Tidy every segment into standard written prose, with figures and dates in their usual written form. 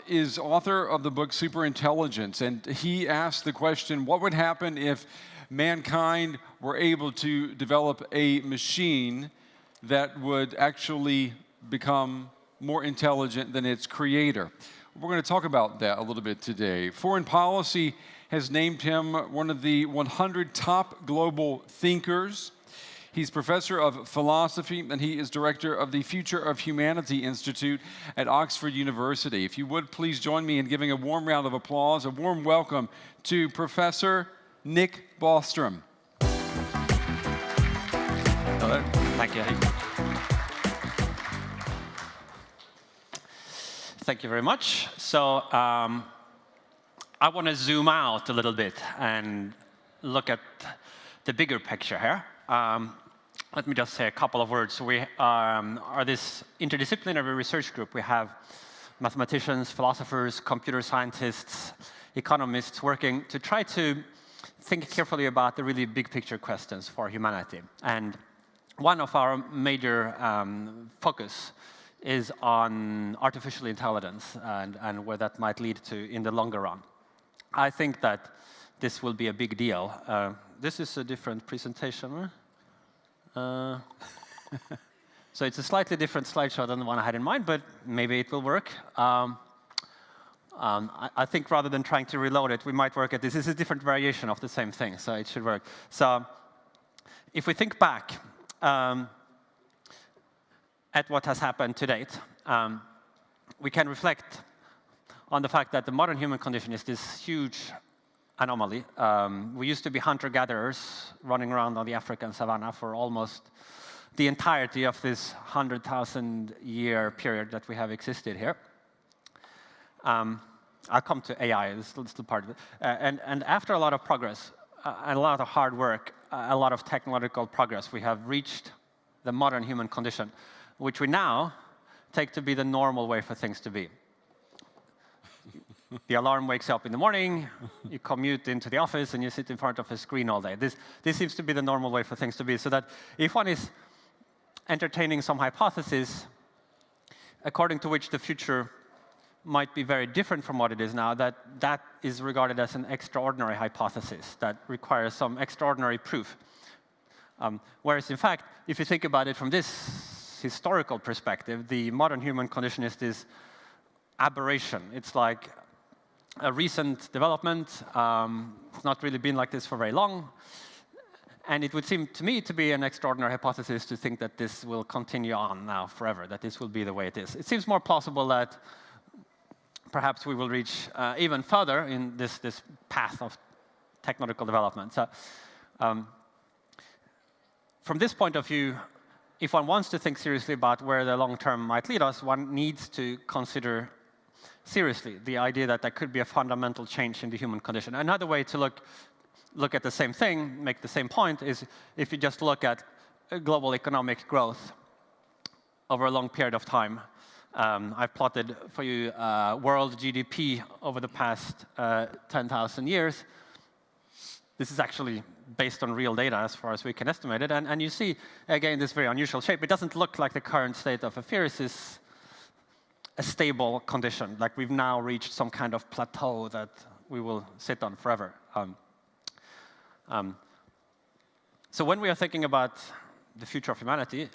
is author of the book Superintelligence, and he asked the question, what would happen if mankind were able to develop a machine that would actually become more intelligent than its creator? We're going to talk about that a little bit today. Foreign Policy has named him one of the 100 top global thinkers. He's professor of philosophy, and he is director of the Future of Humanity Institute at Oxford University. If you would, please join me in giving a warm round of applause, a warm welcome to Professor Nick Bostrom. Hello. Thank you. Thank you very much. So I want to zoom out a little bit and look at the bigger picture here. Let me just say a couple of words. We are this interdisciplinary research group. We have mathematicians, philosophers, computer scientists, economists working to try to think carefully about the really big picture questions for humanity. And one of our major focus is on artificial intelligence and where that might lead to in the longer run. I think that this will be a big deal. This is a different presentation. So it's a slightly different slideshow than the one I had in mind, but maybe it will work. I think rather than trying to reload it, we might work at this. This is a different variation of the same thing, so it should work. So if we think back at what has happened to date, we can reflect on the fact that the modern human condition is this huge anomaly. We used to be hunter-gatherers running around on the African savanna for almost the entirety of this 100,000-year period that we have existed here. I'll come to AI, this is still part of it. And after a lot of progress, and a lot of hard work, a lot of technological progress, we have reached the modern human condition, which we now take to be the normal way for things to be. The alarm wakes you up in the morning, you commute into the office, and you sit in front of a screen all day. This seems to be the normal way for things to be, so that if one is entertaining some hypothesis according to which the future might be very different from what it is now, that is regarded as an extraordinary hypothesis that requires some extraordinary proof. Whereas, in fact, if you think about it from this historical perspective, the modern human condition is this aberration. It's like a recent development. It's not really been like this for very long. And it would seem to me to be an extraordinary hypothesis to think that this will continue on now forever, that this will be the way it is. It seems more plausible that perhaps we will reach even further in this path of technological development. So, from this point of view, if one wants to think seriously about where the long term might lead us, one needs to consider seriously the idea that there could be a fundamental change in the human condition. Another way to look at the same thing, make the same point, is if you just look at global economic growth over a long period of time. I've plotted for you world GDP over the past 10,000 years. This is actually based on real data as far as we can estimate it. And you see, again, this very unusual shape. It doesn't look like the current state of affairs is a stable condition, like we've now reached some kind of plateau that we will sit on forever. So when we are thinking about the future of humanity,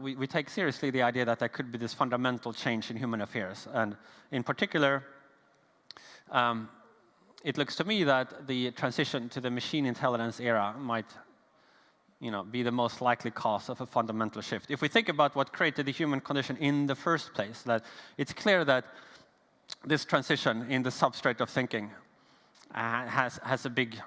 we take seriously the idea that there could be this fundamental change in human affairs. And in particular, it looks to me that the transition to the machine intelligence era might be the most likely cause of a fundamental shift. If we think about what created the human condition in the first place, that it's clear that this transition in the substrate of thinking has a big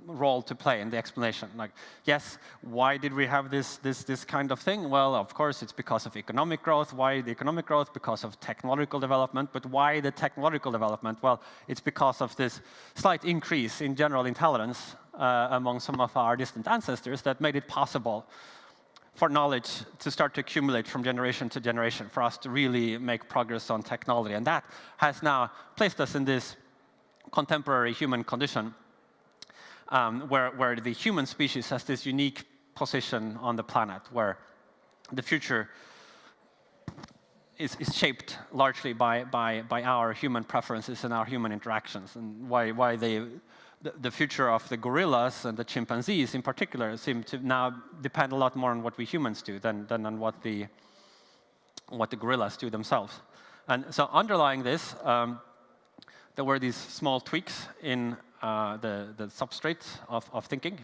role to play in the explanation. Like, yes, why did we have this kind of thing? Well, of course, it's because of economic growth. Why the economic growth? Because of technological development. But why the technological development? Well, it's because of this slight increase in general intelligence among some of our distant ancestors that made it possible for knowledge to start to accumulate from generation to generation, for us to really make progress on technology. And that has now placed us in this contemporary human condition where the human species has this unique position on the planet, where the future is shaped largely by our human preferences and our human interactions, and why the future of the gorillas and the chimpanzees in particular seem to now depend a lot more on what we humans do than on what the gorillas do themselves. And so underlying this, there were these small tweaks in the substrate of thinking.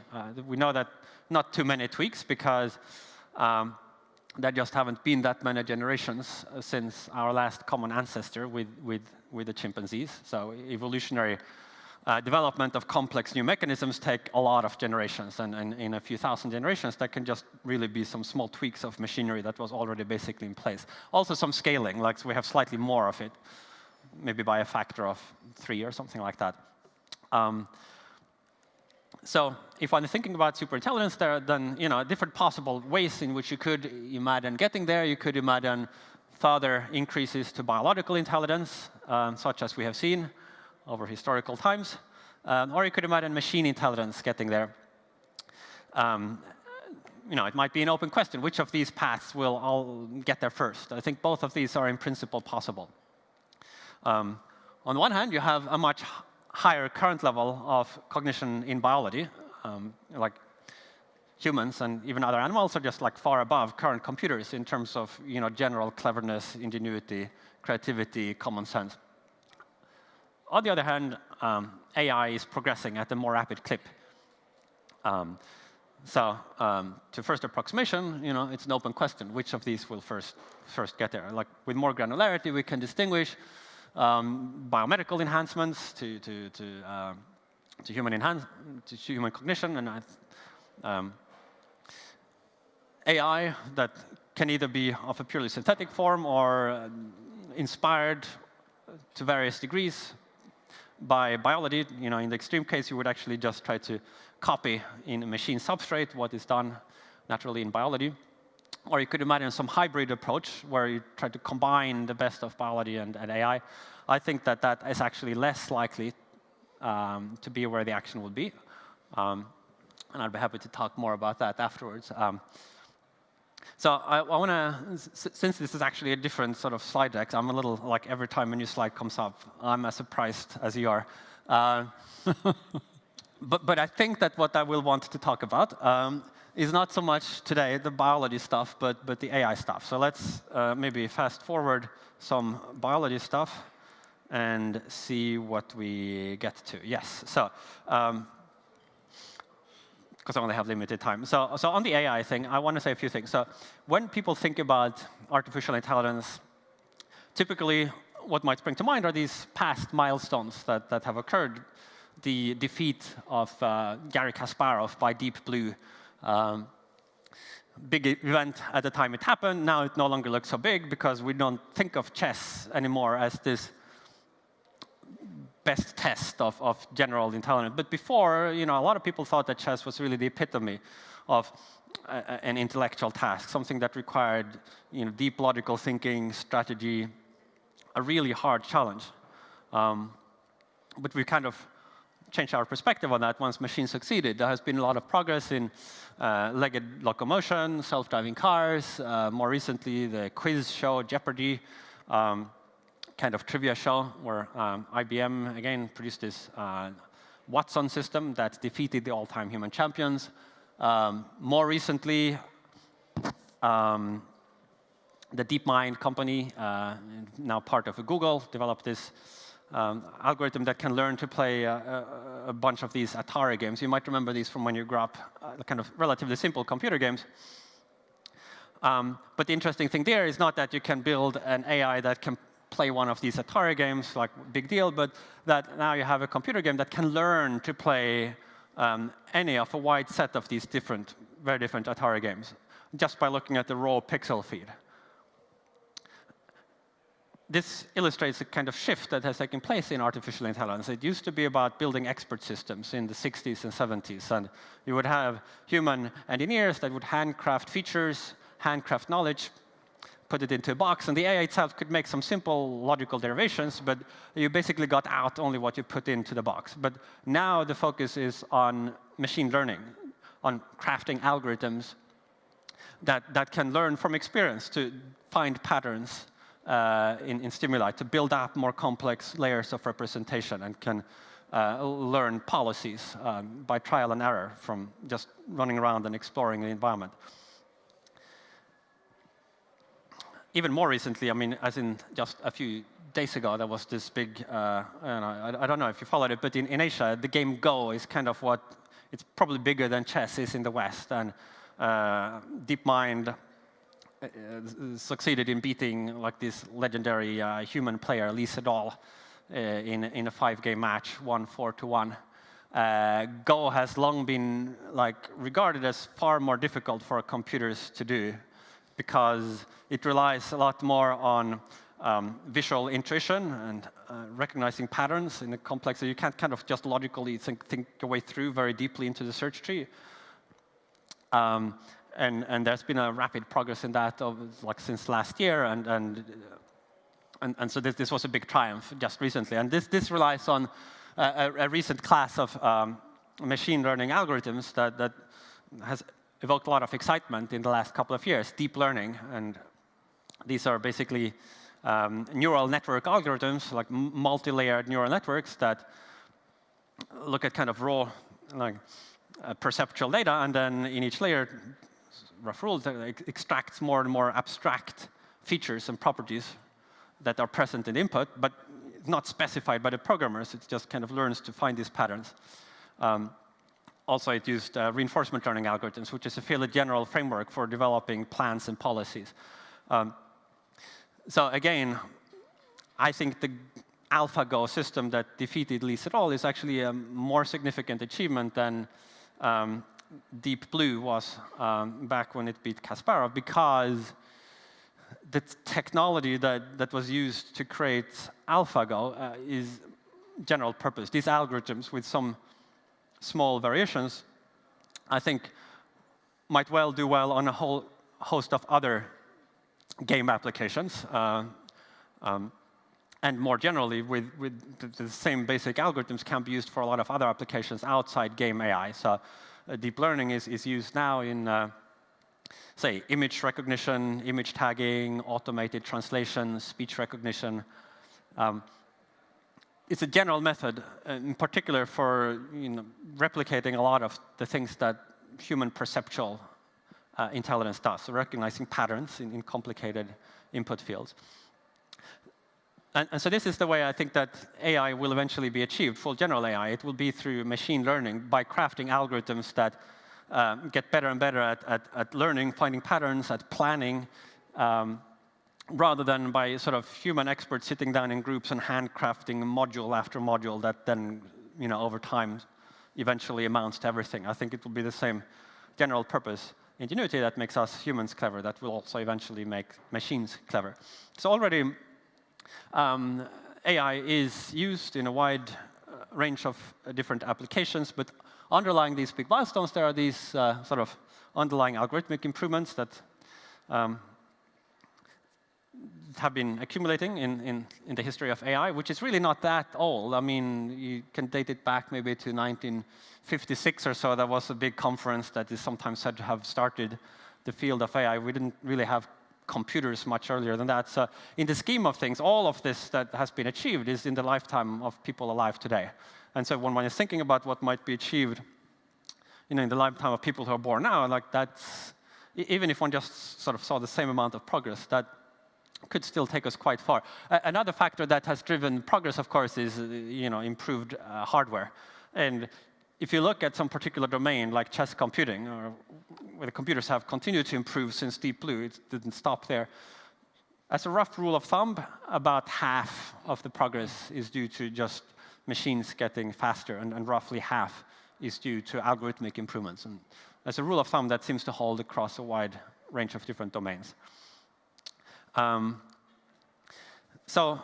We know that not too many tweaks, because there just haven't been that many generations since our last common ancestor with the chimpanzees. So evolutionary development of complex new mechanisms take a lot of generations, and in a few thousand generations, there can just really be some small tweaks of machinery that was already basically in place. Also some scaling, like so we have slightly more of it, maybe by a factor of 3 or something like that. So if I'm thinking about superintelligence, there are then different possible ways in which you could imagine getting there. You could imagine further increases to biological intelligence, such as we have seen over historical times, or you could imagine machine intelligence getting there. It might be an open question. Which of these paths will all get there first? I think both of these are in principle possible. On the one hand, you have a much higher current level of cognition in biology. Like humans and even other animals are just like far above current computers in terms of general cleverness, ingenuity, creativity, common sense. On the other hand, AI is progressing at a more rapid clip. So to first approximation, it's an open question. Which of these will first get there? Like with more granularity, we can distinguish biomedical enhancements to human cognition, and AI that can either be of a purely synthetic form or inspired to various degrees by biology. In the extreme case, you would actually just try to copy in a machine substrate what is done naturally in biology. Or you could imagine some hybrid approach where you try to combine the best of biology and AI. I think that is actually less likely to be where the action will be. And I'd be happy to talk more about that afterwards. So I want to, since this is actually a different sort of slide deck, I'm a little, like every time a new slide comes up, I'm as surprised as you are. But I think that what I will want to talk about is not so much today the biology stuff, but the AI stuff. So let's maybe fast forward some biology stuff and see what we get to. Yes, so because I only have limited time. So on the AI thing, I want to say a few things. So when people think about artificial intelligence, typically what might spring to mind are these past milestones that have occurred. The defeat of Garry Kasparov by Deep Blue. Big event at the time it happened. Now it no longer looks so big because we don't think of chess anymore as this best test of general intelligence. But before, a lot of people thought that chess was really the epitome of an intellectual task, something that required deep logical thinking, strategy, a really hard challenge. But we kind of changed our perspective on that once machines succeeded. There has been a lot of progress in legged locomotion, self-driving cars, more recently the quiz show Jeopardy, kind of trivia show where IBM, again, produced this Watson system that defeated the all-time human champions. More recently, the DeepMind company, now part of Google, developed this algorithm that can learn to play a bunch of these Atari games. You might remember these from when you grew up, kind of relatively simple computer games. But the interesting thing there is not that you can build an AI that can play one of these Atari games, like big deal, but that now you have a computer game that can learn to play any of a wide set of these very different Atari games, just by looking at the raw pixel feed. This illustrates a kind of shift that has taken place in artificial intelligence. It used to be about building expert systems in the 60s and 70s, and you would have human engineers that would handcraft features, handcraft knowledge, put it into a box, and the AI itself could make some simple logical derivations, but you basically got out only what you put into the box. But now the focus is on machine learning, on crafting algorithms that can learn from experience to find patterns, in stimuli to build up more complex layers of representation and can learn policies by trial and error from just running around and exploring the environment. Even more recently, I mean, as in just a few days ago, there was this big, I don't know if you followed it, but in Asia, the game Go is kind of what, it's probably bigger than chess is in the West. And DeepMind succeeded in beating like this legendary human player, Lee Sedol, in a 5-game match, won 4-1. Go has long been like regarded as far more difficult for computers to do because it relies a lot more on visual intuition and recognizing patterns in a complex. So you can't kind of just logically think your way through very deeply into the search tree. And there's been a rapid progress in that like since last year, and so this was a big triumph just recently. And this relies on a recent class of machine learning algorithms that has evoked a lot of excitement in the last couple of years, deep learning. And these are basically neural network algorithms, like multi-layered neural networks that look at kind of raw like perceptual data, and then in each layer, rough rules, extracts more and more abstract features and properties that are present in the input, but not specified by the programmers. It just kind of learns to find these patterns. Also, it used reinforcement learning algorithms, which is a fairly general framework for developing plans and policies. So again, I think the AlphaGo system that defeated Lee Sedol is actually a more significant achievement than Deep Blue was back when it beat Kasparov, because the technology that was used to create AlphaGo is general purpose. These algorithms with some small variations, I think, might well do well on a whole host of other game applications. And more generally, with the same basic algorithms can be used for a lot of other applications outside game AI. So deep learning is used now in, say, image recognition, image tagging, automated translation, speech recognition. It's a general method, in particular for replicating a lot of the things that human perceptual intelligence does, so recognizing patterns in complicated input fields. And so this is the way I think that AI will eventually be achieved, full general AI. It will be through machine learning by crafting algorithms that get better and better at learning, finding patterns, at planning, rather than by sort of human experts sitting down in groups and handcrafting module after module that then, over time, eventually amounts to everything. I think it will be the same general purpose ingenuity that makes us humans clever that will also eventually make machines clever. So already, AI is used in a wide range of different applications, but underlying these big milestones, there are these sort of underlying algorithmic improvements that have been accumulating in the history of AI, which is really not that old. I mean, you can date it back maybe to 1956 or so. There was a big conference that is sometimes said to have started the field of AI. We didn't really have computers much earlier than that. So in the scheme of things, all of this that has been achieved is in the lifetime of people alive today. And so when one is thinking about what might be achieved in the lifetime of people who are born now, like that's, even if one just sort of saw the same amount of progress, that could still take us quite far. Another factor that has driven progress, of course, is improved hardware. And if you look at some particular domain, like chess computing, or where the computers have continued to improve since Deep Blue, it didn't stop there. As a rough rule of thumb, about half of the progress is due to just machines getting faster, and roughly half is due to algorithmic improvements. And as a rule of thumb, that seems to hold across a wide range of different domains. So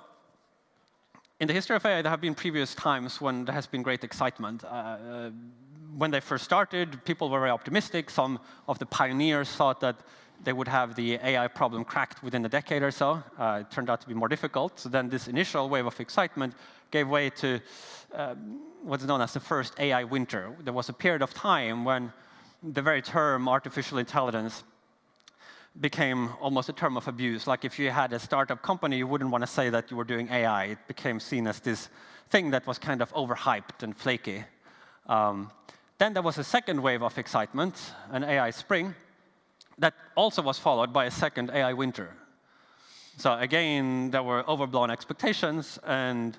in the history of AI, there have been previous times when there has been great excitement. When they first started, people were very optimistic. Some of the pioneers thought that they would have the AI problem cracked within a decade or so. It turned out to be more difficult. So then this initial wave of excitement gave way to what's known as the first AI winter. There was a period of time when the very term artificial intelligence became almost a term of abuse. Like if you had a startup company, you wouldn't want to say that you were doing AI. It became seen as this thing that was kind of overhyped and flaky. Then there was a second wave of excitement, an AI spring, that also was followed by a second AI winter. So again, there were overblown expectations, and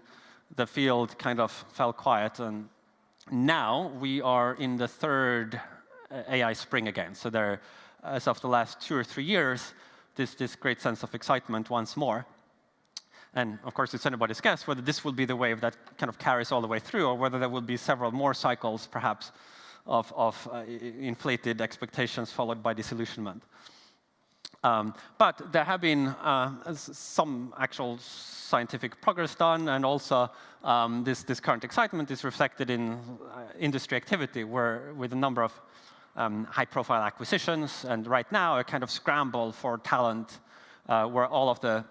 the field kind of fell quiet. And now we are in the third AI spring again. So there, as of the last 2 or 3 years, this great sense of excitement once more. And of course, it's anybody's guess whether this will be the wave that kind of carries all the way through, or whether there will be several more cycles, perhaps, of inflated expectations followed by disillusionment. But there have been some actual scientific progress done, and also this current excitement is reflected in industry activity, where with a number of high-profile acquisitions, and right now a kind of scramble for talent, where all of the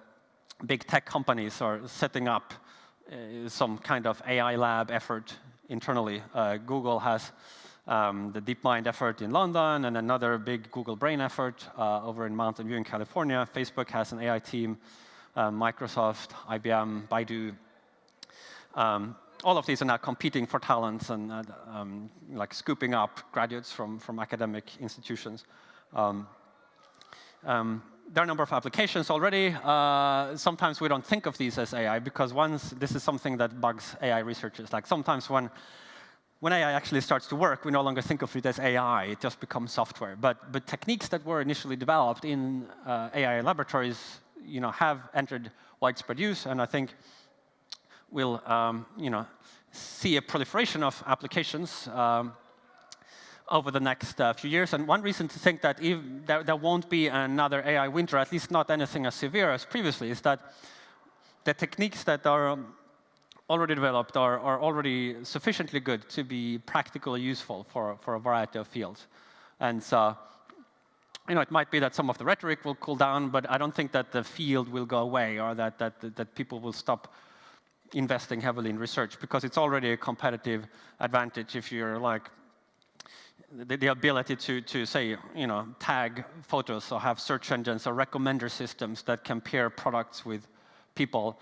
big tech companies are setting up some kind of AI lab effort internally. Google has the DeepMind effort in London, and another big Google Brain effort over in Mountain View in California. Facebook has an AI team, Microsoft, IBM, Baidu. All of these are now competing for talents and like scooping up graduates from academic institutions. There are a number of applications already. Sometimes we don't think of these as AI, because this is something that bugs AI researchers. Like sometimes when AI actually starts to work, we no longer think of it as AI. It just becomes software. But techniques that were initially developed in AI laboratories, have entered widespread use, and I think we'll, see a proliferation of applications over the next few years. And one reason to think that there won't be another AI winter, at least not anything as severe as previously, is that the techniques that are already developed are already sufficiently good to be practically useful for a variety of fields. And so, it might be that some of the rhetoric will cool down, but I don't think that the field will go away, or that people will stop investing heavily in research, because it's already a competitive advantage if you're like the ability to say, tag photos, or have search engines or recommender systems that compare products with people.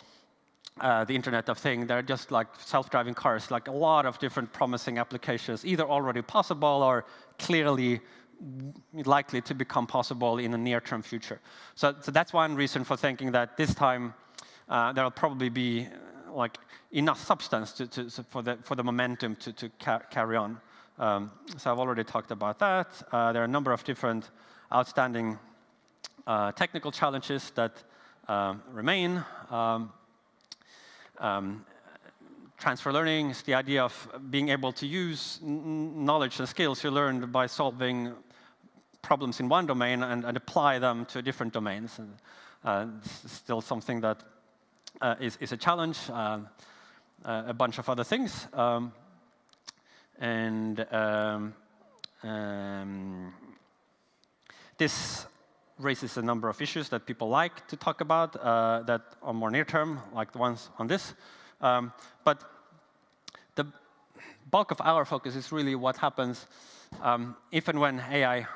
The Internet of Things, they're just like self-driving cars, like a lot of different promising applications, either already possible or clearly likely to become possible in the near-term future. So that's one reason for thinking that this time there will probably be like enough substance for the momentum to carry on. So I've already talked about that. There are a number of different outstanding technical challenges that remain. Transfer learning is the idea of being able to use knowledge and skills you learned by solving problems in one domain and apply them to different domains. And it's still something that is a challenge. A bunch of other things. This raises a number of issues that people like to talk about that are more near-term, like the ones on this. But the bulk of our focus is really what happens if and when AI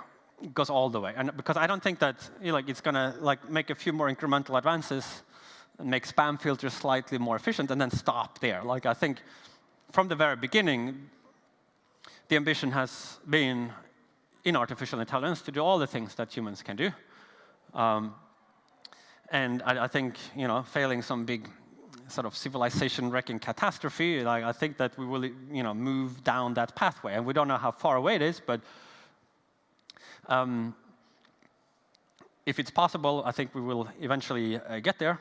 goes all the way. And because I don't think that it's going to make a few more incremental advances and make spam filters slightly more efficient and then stop there. I think from the very beginning, the ambition has been in artificial intelligence to do all the things that humans can do. And I think, failing some big sort of civilization-wrecking catastrophe, I think that we will, move down that pathway. And we don't know how far away it is, but if it's possible, I think we will eventually get there.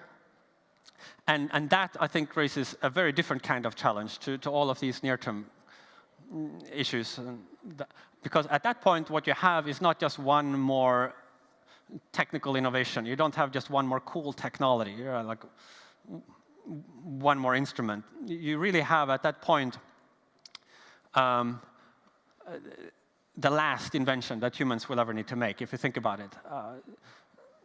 And that, I think, raises a very different kind of challenge to all of these near-term issues. Because at that point, what you have is not just one more technical innovation. You don't have just one more cool technology, like one more instrument. You really have, at that point, the last invention that humans will ever need to make, if you think about it.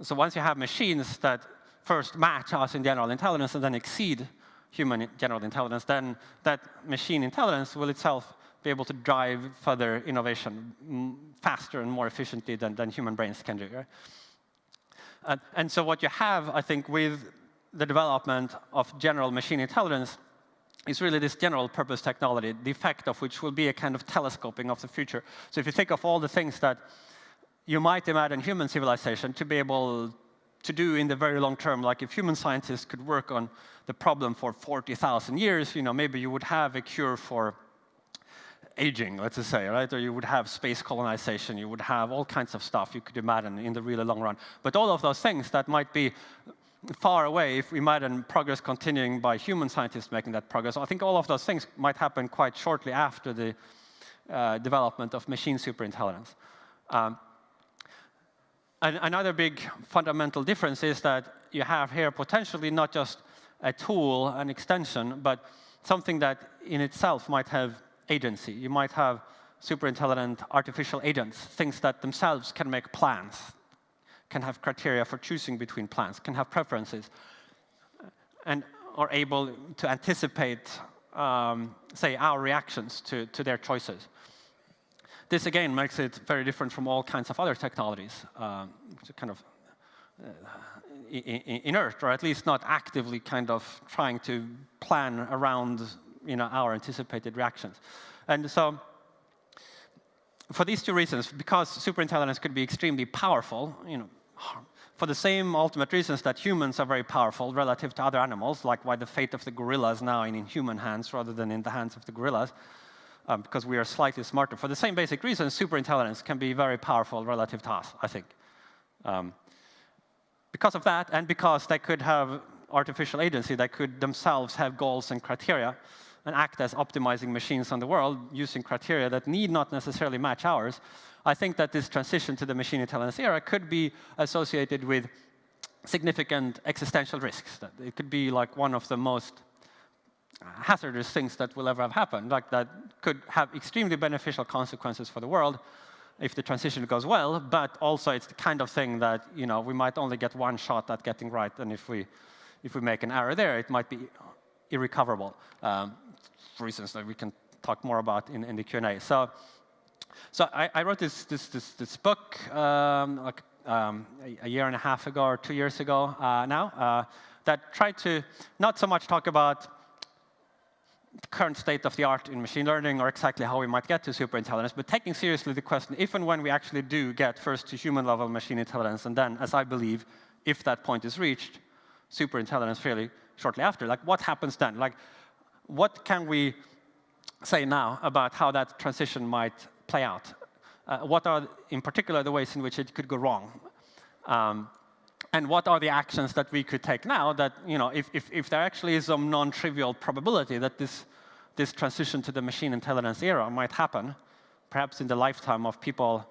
So once you have machines that first match us in general intelligence and then exceed human general intelligence, then that machine intelligence will itself be able to drive further innovation faster and more efficiently than human brains can do. Right? And so what you have, I think, with the development of general machine intelligence is really this general purpose technology, the effect of which will be a kind of telescoping of the future. So if you think of all the things that you might imagine human civilization to be able to do in the very long term, like if human scientists could work on the problem for 40,000 years, maybe you would have a cure for aging, let's just say, right? Or you would have space colonization, you would have all kinds of stuff you could imagine in the really long run. But all of those things that might be far away, if we imagine progress continuing by human scientists making that progress, I think all of those things might happen quite shortly after the development of machine superintelligence. And another big fundamental difference is that you have here potentially not just a tool, an extension, but something that in itself might have agency. You might have superintelligent artificial agents, things that themselves can make plans, can have criteria for choosing between plans, can have preferences, and are able to anticipate, say, our reactions to their choices. This, again, makes it very different from all kinds of other technologies, kind of inert, or at least not actively kind of trying to plan around our anticipated reactions. And so for these two reasons, because superintelligence could be extremely powerful, for the same ultimate reasons that humans are very powerful relative to other animals, like why the fate of the gorilla is now in human hands rather than in the hands of the gorillas, because we are slightly smarter. For the same basic reasons, superintelligence can be very powerful relative to us, I think. Because of that, and because they could have artificial agency, they could themselves have goals and criteria, and act as optimizing machines on the world using criteria that need not necessarily match ours, I think that this transition to the machine intelligence era could be associated with significant existential risks. That it could be like one of the most hazardous things that will ever have happened, like that could have extremely beneficial consequences for the world if the transition goes well, but also it's the kind of thing that we might only get one shot at getting right, and if we make an error there, it might be irrecoverable. For reasons that we can talk more about in the Q&A. So I wrote this book like a year and a half ago or 2 years ago now that tried to not so much talk about the current state of the art in machine learning or exactly how we might get to superintelligence, but taking seriously the question, if and when we actually do get first to human level machine intelligence, and then, as I believe, if that point is reached, superintelligence fairly shortly after, like what happens then? Like, what can we say now about how that transition might play out? What are, in particular, the ways in which it could go wrong? And what are the actions that we could take now that, if there actually is some non-trivial probability that this transition to the machine intelligence era might happen, perhaps in the lifetime of people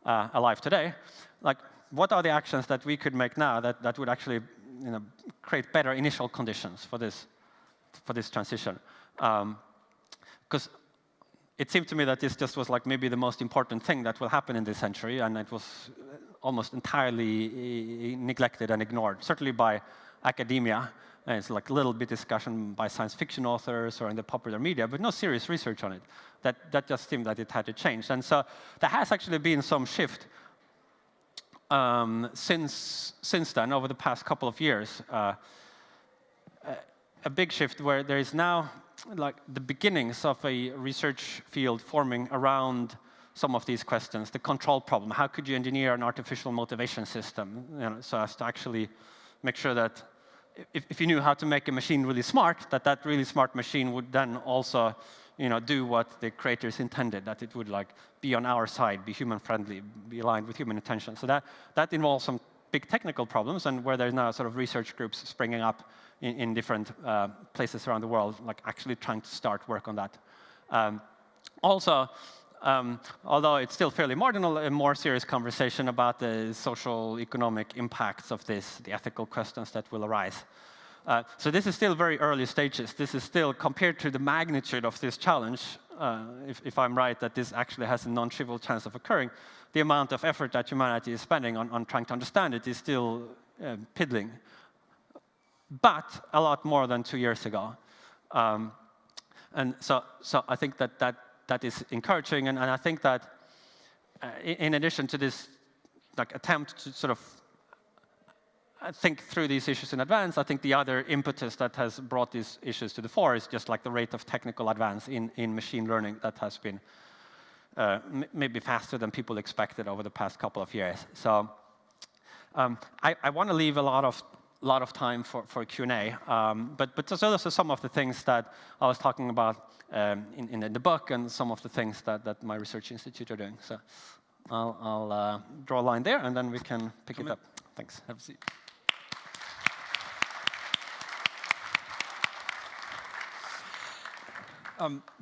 alive today, like what are the actions that we could make now that would actually create better initial conditions for this transition? Because it seemed to me that this just was like maybe the most important thing that will happen in this century, and it was almost entirely neglected and ignored, certainly by academia. And it's like a little bit discussion by science fiction authors or in the popular media, but no serious research on it. That just seemed that it had to change. And so there has actually been some shift since then, over the past couple of years. A big shift where there is now like the beginnings of a research field forming around some of these questions. The control problem: how could you engineer an artificial motivation system, so as to actually make sure that if you knew how to make a machine really smart, that really smart machine would then also do what the creators intended, that it would like be on our side, be human friendly, be aligned with human intention. So that involves some big technical problems, and where there's now sort of research groups springing up in different places around the world, like actually trying to start work on that. Also, although it's still fairly marginal, a more serious conversation about the social, economic impacts of this, the ethical questions that will arise. So this is still very early stages. This is still, compared to the magnitude of this challenge, if I'm right, that this actually has a non-trivial chance of occurring, the amount of effort that humanity is spending on trying to understand it is still piddling. But a lot more than 2 years ago. And so I think that is encouraging, and I think that in addition to this like attempt to sort of think through these issues in advance. I think the other impetus that has brought these issues to the fore is just like the rate of technical advance in machine learning that has been maybe faster than people expected over the past couple of years. So I want to leave a lot of time for Q&A, but there's also some of the things that I was talking about in the book and some of the things that my research institute are doing. So I'll draw a line there, and then we can pick it up. Thanks. Have a seat.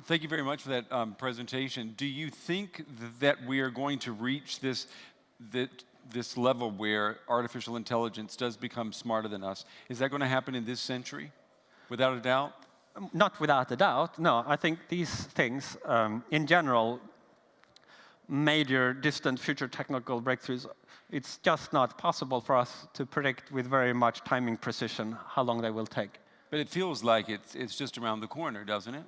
Thank you very much for that presentation. Do you think that we are going to reach this level where artificial intelligence does become smarter than us? Is that going to happen in this century, without a doubt? Not without a doubt, no. I think these things, in general, major distant future technical breakthroughs, it's just not possible for us to predict with very much timing precision how long they will take. But it feels like it's just around the corner, doesn't it?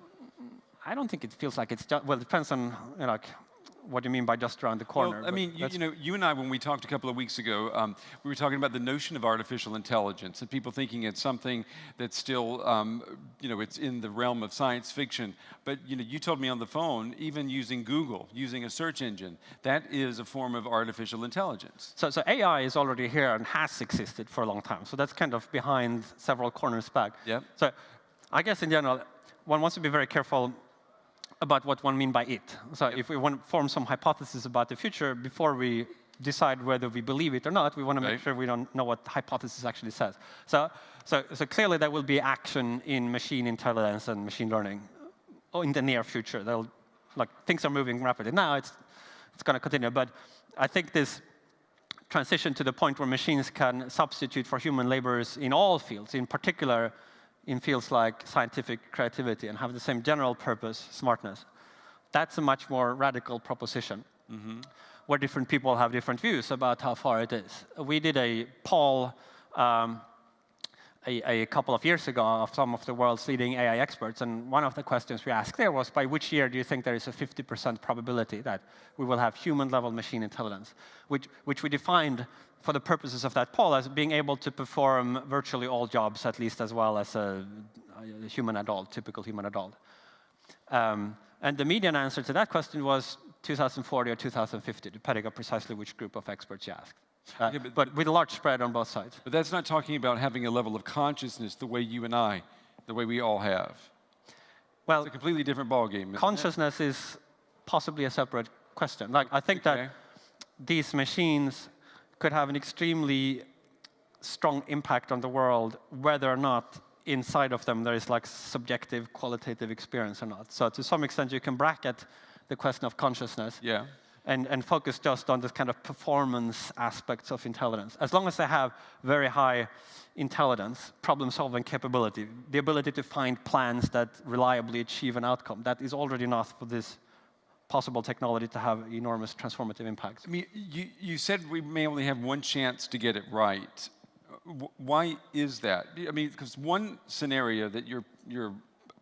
I don't think it feels like it's just, well, it depends on, like, what do you mean by just around the corner? Well, I mean, you and I, when we talked a couple of weeks ago, we were talking about the notion of artificial intelligence and people thinking it's something that's still, it's in the realm of science fiction. But, you told me on the phone, even using Google, using a search engine, that is a form of artificial intelligence. So AI is already here and has existed for a long time. So that's kind of behind several corners back. Yep. So I guess in general, one wants to be very careful about what one means by it. So if we want to form some hypothesis about the future, before we decide whether we believe it or not, we want to make sure we don't know what the hypothesis actually says. So clearly there will be action in machine intelligence and machine learning in the near future. Things are moving rapidly now. It's going to continue. But I think this transition to the point where machines can substitute for human laborers in all fields, in particular in fields like scientific creativity, and have the same general purpose, smartness. That's a much more radical proposition, where different people have different views about how far it is. We did a poll a couple of years ago of some of the world's leading AI experts, and one of the questions we asked there was, by which year do you think there is a 50% probability that we will have human-level machine intelligence, which we defined for the purposes of that poll as being able to perform virtually all jobs, at least as well as a human adult, typical human adult. And the median answer to that question was 2040 or 2050, depending on precisely which group of experts you asked. But with a large spread on both sides. But that's not talking about having a level of consciousness the way you and I, the way we all have. Well, it's a completely different ballgame. Consciousness is possibly a separate question. I think that these machines could have an extremely strong impact on the world, whether or not inside of them there is subjective, qualitative experience or not. So to some extent, you can bracket the question of consciousness and focus just on this kind of performance aspects of intelligence. As long as they have very high intelligence, problem-solving capability, the ability to find plans that reliably achieve an outcome, that is already enough for this possible technology to have enormous transformative impacts. I mean, you said we may only have one chance to get it right. Why is that? I mean, because one scenario that you're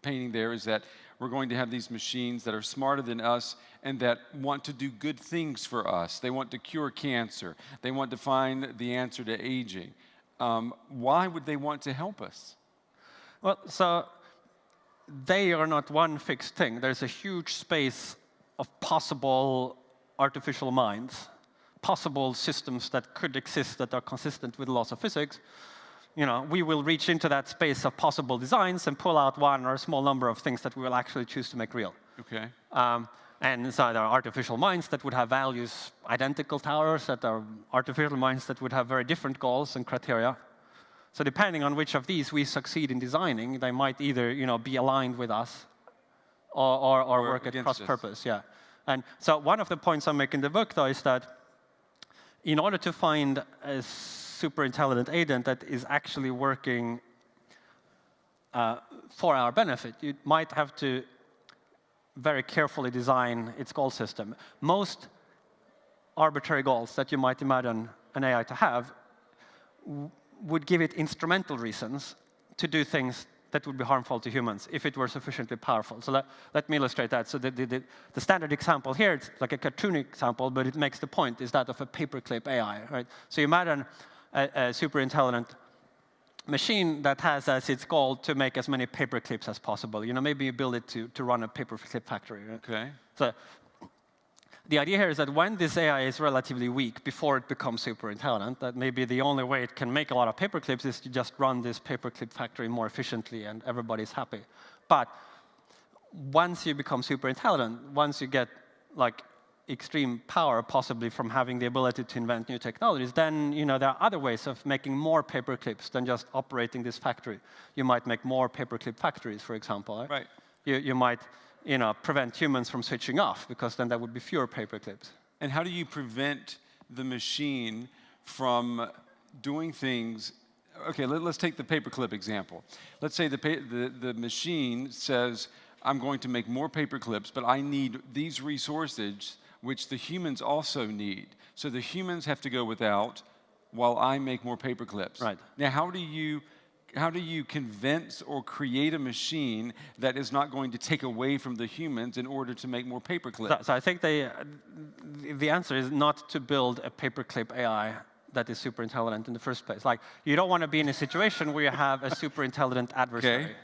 painting there is that we're going to have these machines that are smarter than us and that want to do good things for us. They want to cure cancer. They want to find the answer to aging. Why would they want to help us? Well, so they are not one fixed thing. There's a huge space of possible artificial minds, possible systems that could exist that are consistent with laws of physics. We will reach into that space of possible designs and pull out one or a small number of things that we will actually choose to make real. Okay. And so there are artificial minds that would have values identical to ours, that are artificial minds that would have very different goals and criteria. So depending on which of these we succeed in designing, they might either be aligned with us or work at cross purpose. Yeah. And so one of the points I make in the book, though, is that in order to find a super intelligent agent that is actually working for our benefit, you might have to very carefully design its goal system. Most arbitrary goals that you might imagine an AI to have would give it instrumental reasons to do things that would be harmful to humans if it were sufficiently powerful. So let me illustrate that. So the standard example here, it's like a cartoon example, but it makes the point, is that of a paperclip AI, right? So you imagine a super intelligent machine that has as its goal to make as many paper clips as possible. Maybe you build it to run a paper clip factory. Okay. So the idea here is that when this AI is relatively weak, before it becomes super intelligent, that maybe the only way it can make a lot of paper clips is to just run this paper clip factory more efficiently, and everybody's happy. But once you become super intelligent, once you get extreme power, possibly from having the ability to invent new technologies, then there are other ways of making more paper clips than just operating this factory. You might make more paper clip factories, for example. Right. You might prevent humans from switching off, because then there would be fewer paper clips. And how do you prevent the machine from doing things? Okay, let's take the paperclip example. Let's say the machine says, I'm going to make more paper clips, but I need these resources, which the humans also need. So the humans have to go without while I make more paper clips. Right. Now, how do you convince or create a machine that is not going to take away from the humans in order to make more paper clips? So I think the answer is not to build a paperclip AI that is super intelligent in the first place. You don't want to be in a situation where you have a super intelligent adversary. Okay.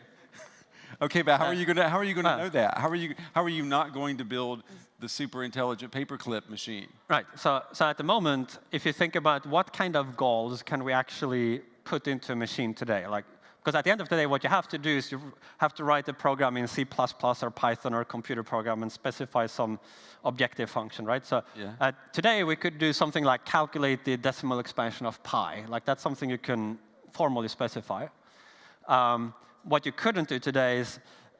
Okay, but how are you going to know that? How are you not going to build the super intelligent paperclip machine? Right. So at the moment, if you think about what kind of goals can we actually put into a machine today, because at the end of the day, what you have to do is you have to write a program in C++ or Python or a computer program and specify some objective function, right? So yeah. Today we could do something like calculate the decimal expansion of pi. That's something you can formally specify. What you couldn't do today is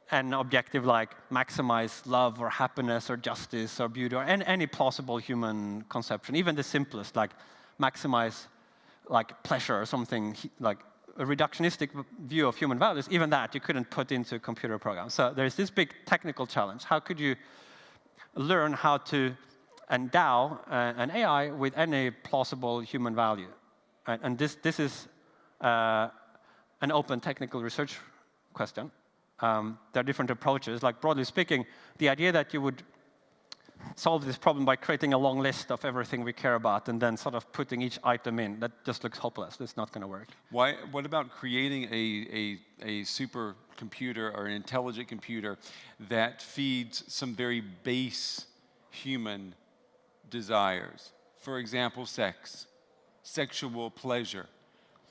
an objective like maximize love or happiness or justice or beauty or any plausible human conception, even the simplest, like maximize pleasure or something like a reductionistic view of human values. Even that you couldn't put into a computer program. So there's this big technical challenge. How could you learn how to endow an AI with any plausible human value? And this is an open technical research question. There are different approaches. Broadly speaking, the idea that you would solve this problem by creating a long list of everything we care about and then sort of putting each item in, that just looks hopeless. It's not going to work. What about creating a supercomputer or an intelligent computer that feeds some very base human desires? For example, sex, sexual pleasure.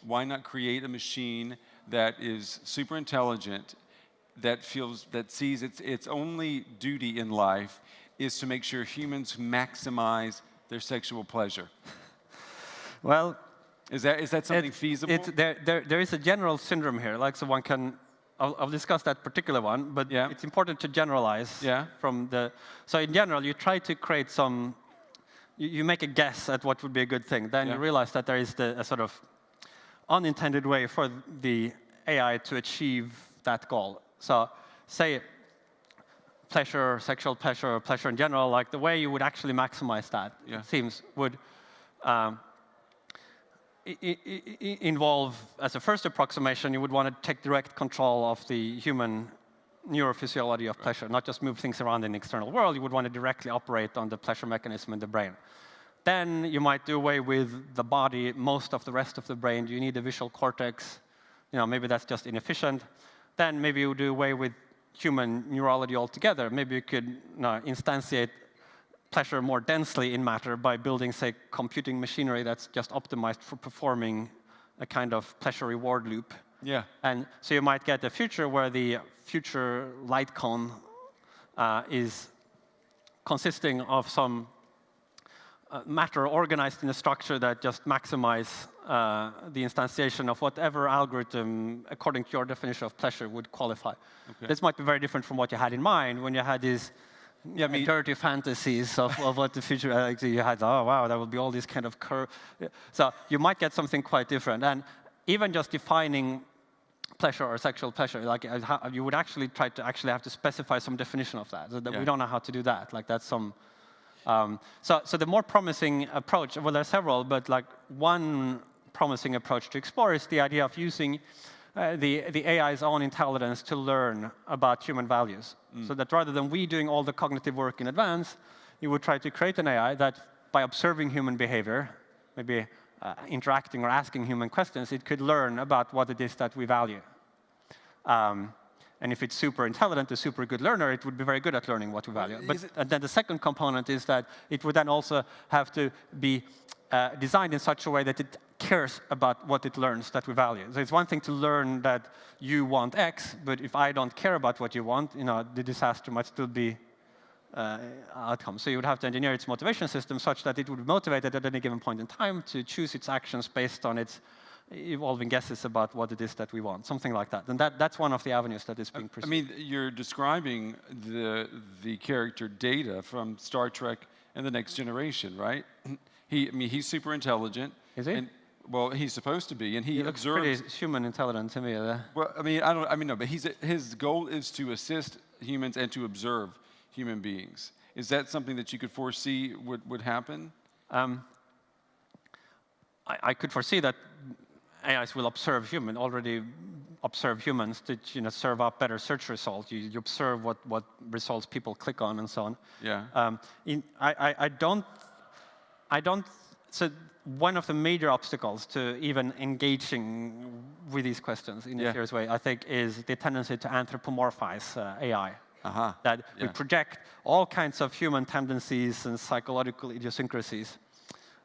Why not create a machine that is super intelligent, that sees its only duty in life is to make sure humans maximize their sexual pleasure? Well, is that something feasible? There is a general syndrome here. So one can, I'll discuss that particular one, but yeah. It's important to generalize from the. So in general, you try to create some. You make a guess at what would be a good thing. Then you realize that there is a sort of unintended way for the AI to achieve that goal. So say pleasure, sexual pleasure, or pleasure in general, the way you would actually maximize that, it seems, would involve, as a first approximation, you would want to take direct control of the human neurophysiology of pleasure, not just move things around in the external world. You would want to directly operate on the pleasure mechanism in the brain. Then you might do away with the body, most of the rest of the brain. You need the visual cortex. Maybe that's just inefficient. Then maybe you do away with human neurology altogether. Maybe you could instantiate pleasure more densely in matter by building, say, computing machinery that's just optimized for performing a kind of pleasure-reward loop. Yeah. And so you might get a future where the future light cone is consisting of some matter organized in a structure that just maximize the instantiation of whatever algorithm, according to your definition of pleasure, would qualify. Okay. This might be very different from what you had in mind when you had these dirty fantasies of what the future. You had, oh wow, there will be all these kind of curve. So you might get something quite different. And even just defining pleasure or sexual pleasure, you would actually try to have to specify some definition of that. So that we don't know how to do that. That's some. So the more promising approach, well, there are several, but one promising approach to explore is the idea of using the AI's own intelligence to learn about human values. So that rather than we doing all the cognitive work in advance, you would try to create an AI that, by observing human behavior, maybe interacting or asking human questions, it could learn about what it is that we value. And if it's super intelligent, a super good learner, it would be very good at learning what we value. But and then the second component is that it would then also have to be designed in such a way that it cares about what it learns that we value. So it's one thing to learn that you want X, but if I don't care about what you want, the disaster might still be outcome. So you would have to engineer its motivation system such that it would be motivated at any given point in time to choose its actions based on its evolving guesses about what it is that we want, something like that. And that's one of the avenues that is being pursued. I mean, you're describing the character Data from Star Trek and The Next Generation, right? He's super intelligent. Is he? And, well, he's supposed to be, and he looks observes. pretty human intelligent to me. Well, no, but his goal is to assist humans and to observe human beings. Is that something that you could foresee would happen? I could foresee that AIs will already observe humans to serve up better search results. You observe what results people click on and so on. Yeah. I don't. So one of the major obstacles to even engaging with these questions in a serious way, I think, is the tendency to anthropomorphize AI. That we project all kinds of human tendencies and psychological idiosyncrasies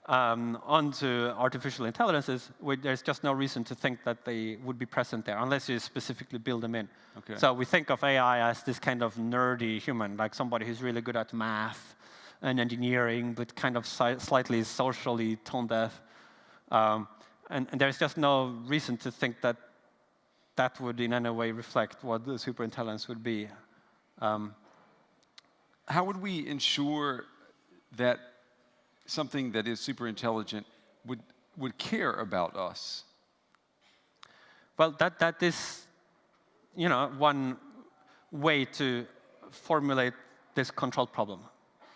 onto artificial intelligences. There's just no reason to think that they would be present there unless you specifically build them in. Okay. So we think of AI as this kind of nerdy human, like somebody who's really good at math and engineering, but kind of slightly socially tone deaf. And there's just no reason to think that that would in any way reflect what the superintelligence would be. How would we ensure that something that is super intelligent would care about us? Well, that is, one way to formulate this control problem.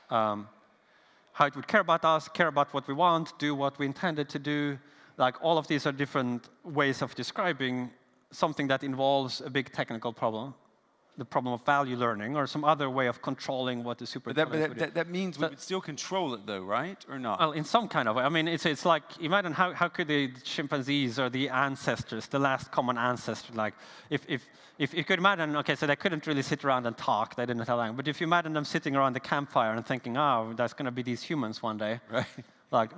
How it would care about us, care about what we want, do what we intended to do. Like, all of these are different ways of describing something that involves a big technical problem. The problem of value learning, or some other way of controlling what the superintelligence would do. That means we would still control it, though, right? Or not? Well, in some kind of way. I mean, it's like, imagine how could the chimpanzees or the ancestors, the last common ancestor, like, if you could imagine, okay, so they couldn't really sit around and talk, they didn't have language, but if you imagine them sitting around the campfire and thinking, oh, there's going to be these humans one day, right? Like,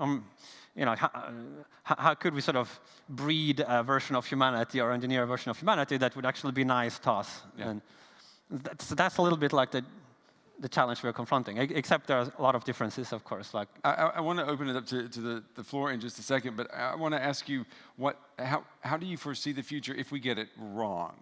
how could we sort of breed a version of humanity or engineer a version of humanity that would actually be nice to us? Yeah. And that's a little bit like the challenge we're confronting, except there are a lot of differences, of course. Like, I want to open it up to the floor in just a second, but I want to ask you, how do you foresee the future if we get it wrong?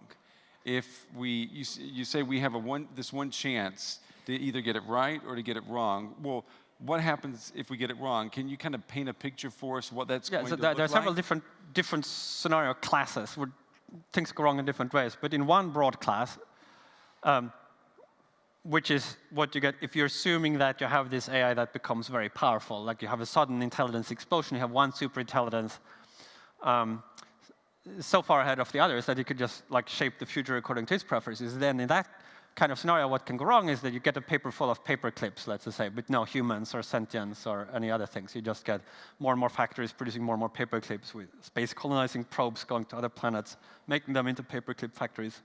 If you say we have this one chance to either get it right or to get it wrong, well, what happens if we get it wrong? Can you kind of paint a picture for us what that's going to look like? There are several different scenario classes where things go wrong in different ways, but in one broad class, which is what you get if you're assuming that you have this AI that becomes very powerful, like you have a sudden intelligence explosion, you have one superintelligence so far ahead of the others that it could just like shape the future according to its preferences. Then in that kind of scenario, what can go wrong is that you get a paper full of paper clips, let's just say, with no humans or sentience or any other things. You just get more and more factories producing more and more paper clips with space colonizing probes going to other planets, making them into paperclip factories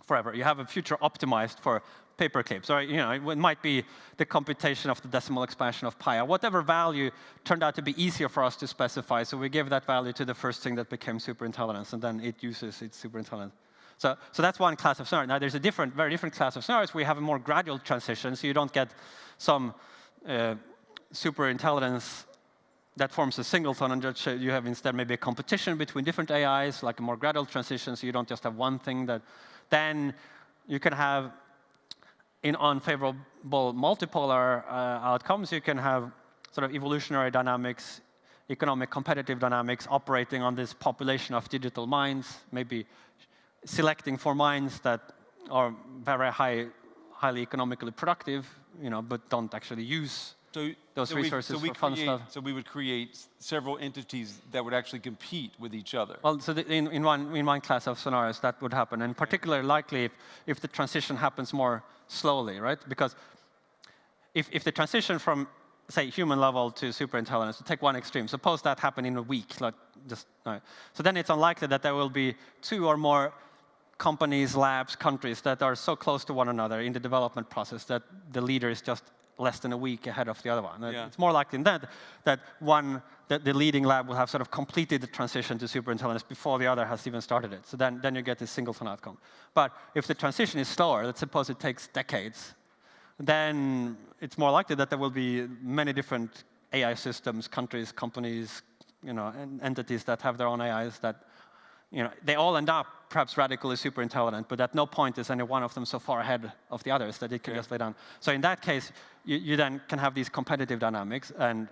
forever. You have a future optimized for paper clips, or it might be the computation of the decimal expansion of pi, or whatever value turned out to be easier for us to specify. So we give that value to the first thing that became superintelligence, and then it uses its superintelligence. So that's one class of scenario. Now there's a very different class of scenarios where you have a more gradual transition, so you don't get some superintelligence that forms a singleton, and just you have instead maybe a competition between different AIs, like a more gradual transition, so you don't just have one thing that. Then you can have, in unfavorable multipolar outcomes, you can have sort of evolutionary dynamics, economic competitive dynamics operating on this population of digital minds, maybe selecting for minds that are very highly economically productive, but don't actually use those resources for fun stuff. So we would create several entities that would actually compete with each other. Well, so in one class of scenarios, that would happen, and particularly likely if the transition happens more slowly, right? Because if the transition from say, human level to superintelligence, to take one extreme. Suppose that happened in a week. Like So then it's unlikely that there will be 2 or more companies, labs, countries that are so close to one another in the development process that the leader is just less than a week ahead of the other one. Yeah. It's more likely than that the leading lab will have sort of completed the transition to superintelligence before the other has even started it. So then you get this singleton outcome. But if the transition is slower, let's suppose it takes decades, then it's more likely that there will be many different AI systems, countries, companies, and entities that have their own AIs that, they all end up perhaps radically super intelligent, but at no point is any one of them so far ahead of the others that it can just lay down. So in that case, you then can have these competitive dynamics, and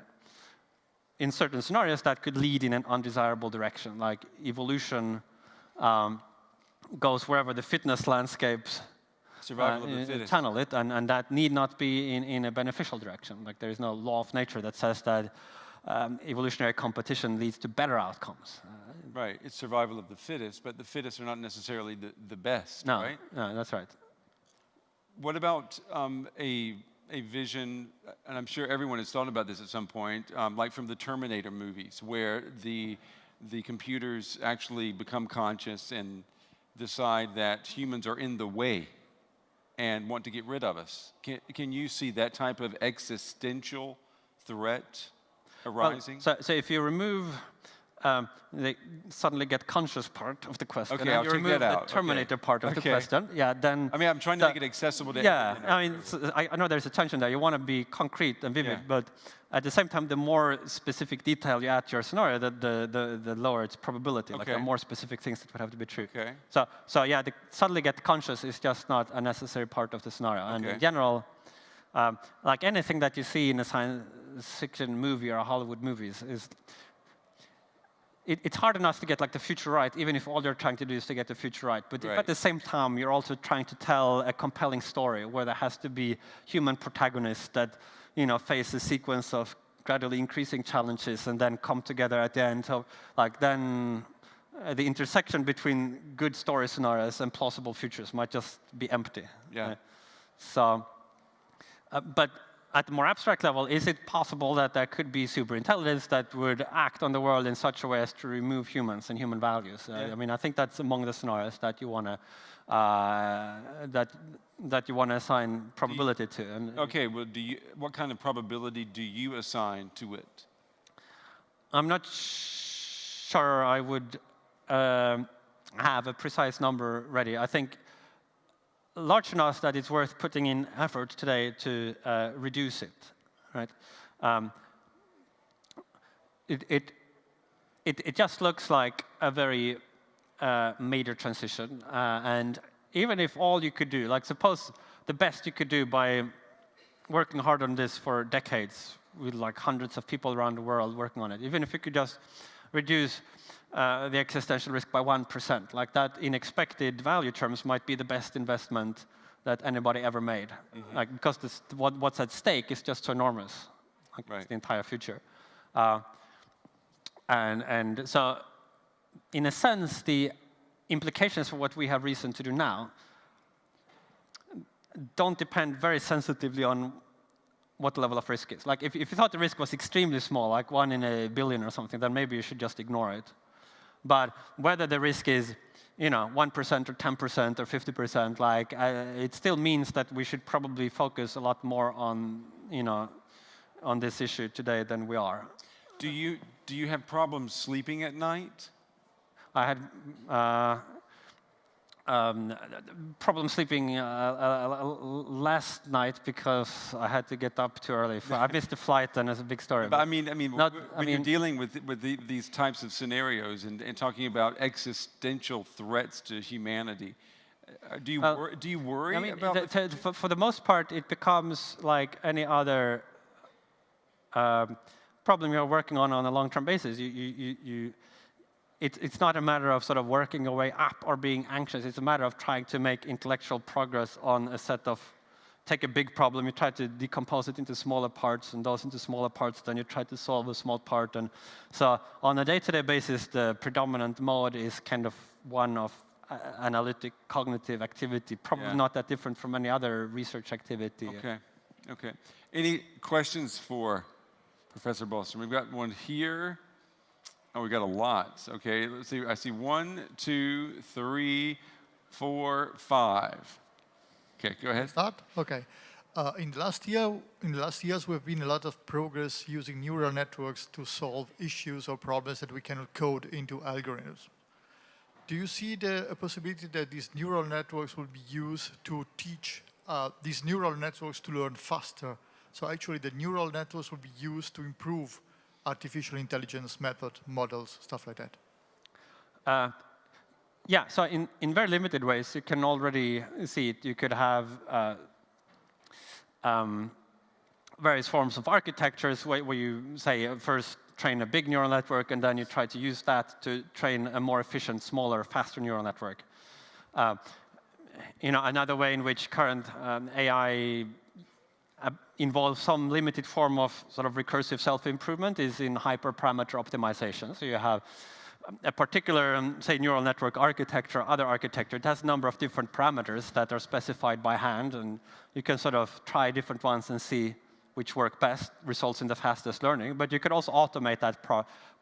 in certain scenarios that could lead in an undesirable direction, like evolution goes wherever the fitness landscapes Survival of the fittest. tunnel it, and that need not be in a beneficial direction. Like there is no law of nature that says that evolutionary competition leads to better outcomes. Right, it's survival of the fittest, but the fittest are not necessarily the best, No, right? no, that's right. What about a vision, and I'm sure everyone has thought about this at some point, like from the Terminator movies, where the computers actually become conscious and decide that humans are in the way and want to get rid of us. Can you see that type of existential threat arising? Well, so if you remove the suddenly get conscious part of the question, Okay, and I'll you take remove that the out. Terminator part of the Okay. question, then... I mean, I'm trying to make it accessible to Yeah, everyone. I mean, I know there's a tension there. You want to be concrete and vivid, Yeah. but at the same time, the more specific detail you add to your scenario, the lower its probability. Like, there are more specific things that would have to be true. Okay. So yeah, the suddenly get conscious is just not a necessary part of the scenario. And in general, like anything that you see in a science fiction movie or a Hollywood movies is... It's hard enough to get like the future right, even if all you're trying to do is to get the future right. But if at the same time, you're also trying to tell a compelling story where there has to be human protagonists that, face a sequence of gradually increasing challenges and then come together at the end. So, like, then the intersection between good story scenarios and plausible futures might just be empty. Yeah. But at the more abstract level, is it possible that there could be superintelligence that would act on the world in such a way as to remove humans and human values? I mean, I think that's among the scenarios that you want to that you want to assign probability to. And okay. Well, what kind of probability do you assign to it? I'm not sure I would have a precise number ready. I think large enough that it's worth putting in effort today to reduce it, right? It just looks like a very major transition, and even if all you could do, like suppose the best you could do by working hard on this for decades with like hundreds of people around the world working on it, even if you could just reduce the existential risk by 1%. Like that, in expected value terms, might be the best investment that anybody ever made. Like because what's at stake is just so enormous, like the entire future. And so, in a sense, the implications for what we have reason to do now don't depend very sensitively on what the level of risk is. Like if you thought the risk was extremely small, like 1 in a billion or something, then maybe you should just ignore it. But whether the risk is, 1% or 10% or 50%, like it still means that we should probably focus a lot more on, on this issue today than we are. Do you have problems sleeping at night? I had problem sleeping last night because I had to get up too early. I missed the flight, and it's a big story. But I mean, when you're dealing with these types of scenarios and talking about existential threats to humanity, do you worry about? For the most part, it becomes like any other problem you're working on a long-term basis. It's not a matter of sort of working your way up or being anxious. It's a matter of trying to make intellectual progress on a set of, take a big problem, you try to decompose it into smaller parts, and those into smaller parts, then you try to solve a small part. And so on a day-to-day basis, the predominant mode is kind of one of analytic cognitive activity, probably not that different from any other research activity. Okay. Okay. Any questions for Professor Bolstrom? We've got one here. Oh, we got a lot. Okay, let's see. I see 1, 2, 3, 4, 5. Okay, go ahead. Start? Okay. In the last years, we've been a lot of progress using neural networks to solve issues or problems that we cannot code into algorithms. Do you see a possibility that these neural networks will be used to teach these neural networks to learn faster? So actually, the neural networks will be used to improve artificial intelligence method, models, stuff like that. Yeah, so in very limited ways, you can already see it. You could have various forms of architectures where you say first train a big neural network, and then you try to use that to train a more efficient, smaller, faster neural network. Another way in which current AI involves some limited form of sort of recursive self-improvement is in hyperparameter optimization. So you have a particular, say, neural network architecture, other architecture. It has a number of different parameters that are specified by hand, and you can sort of try different ones and see which work best, results in the fastest learning. But you could also automate that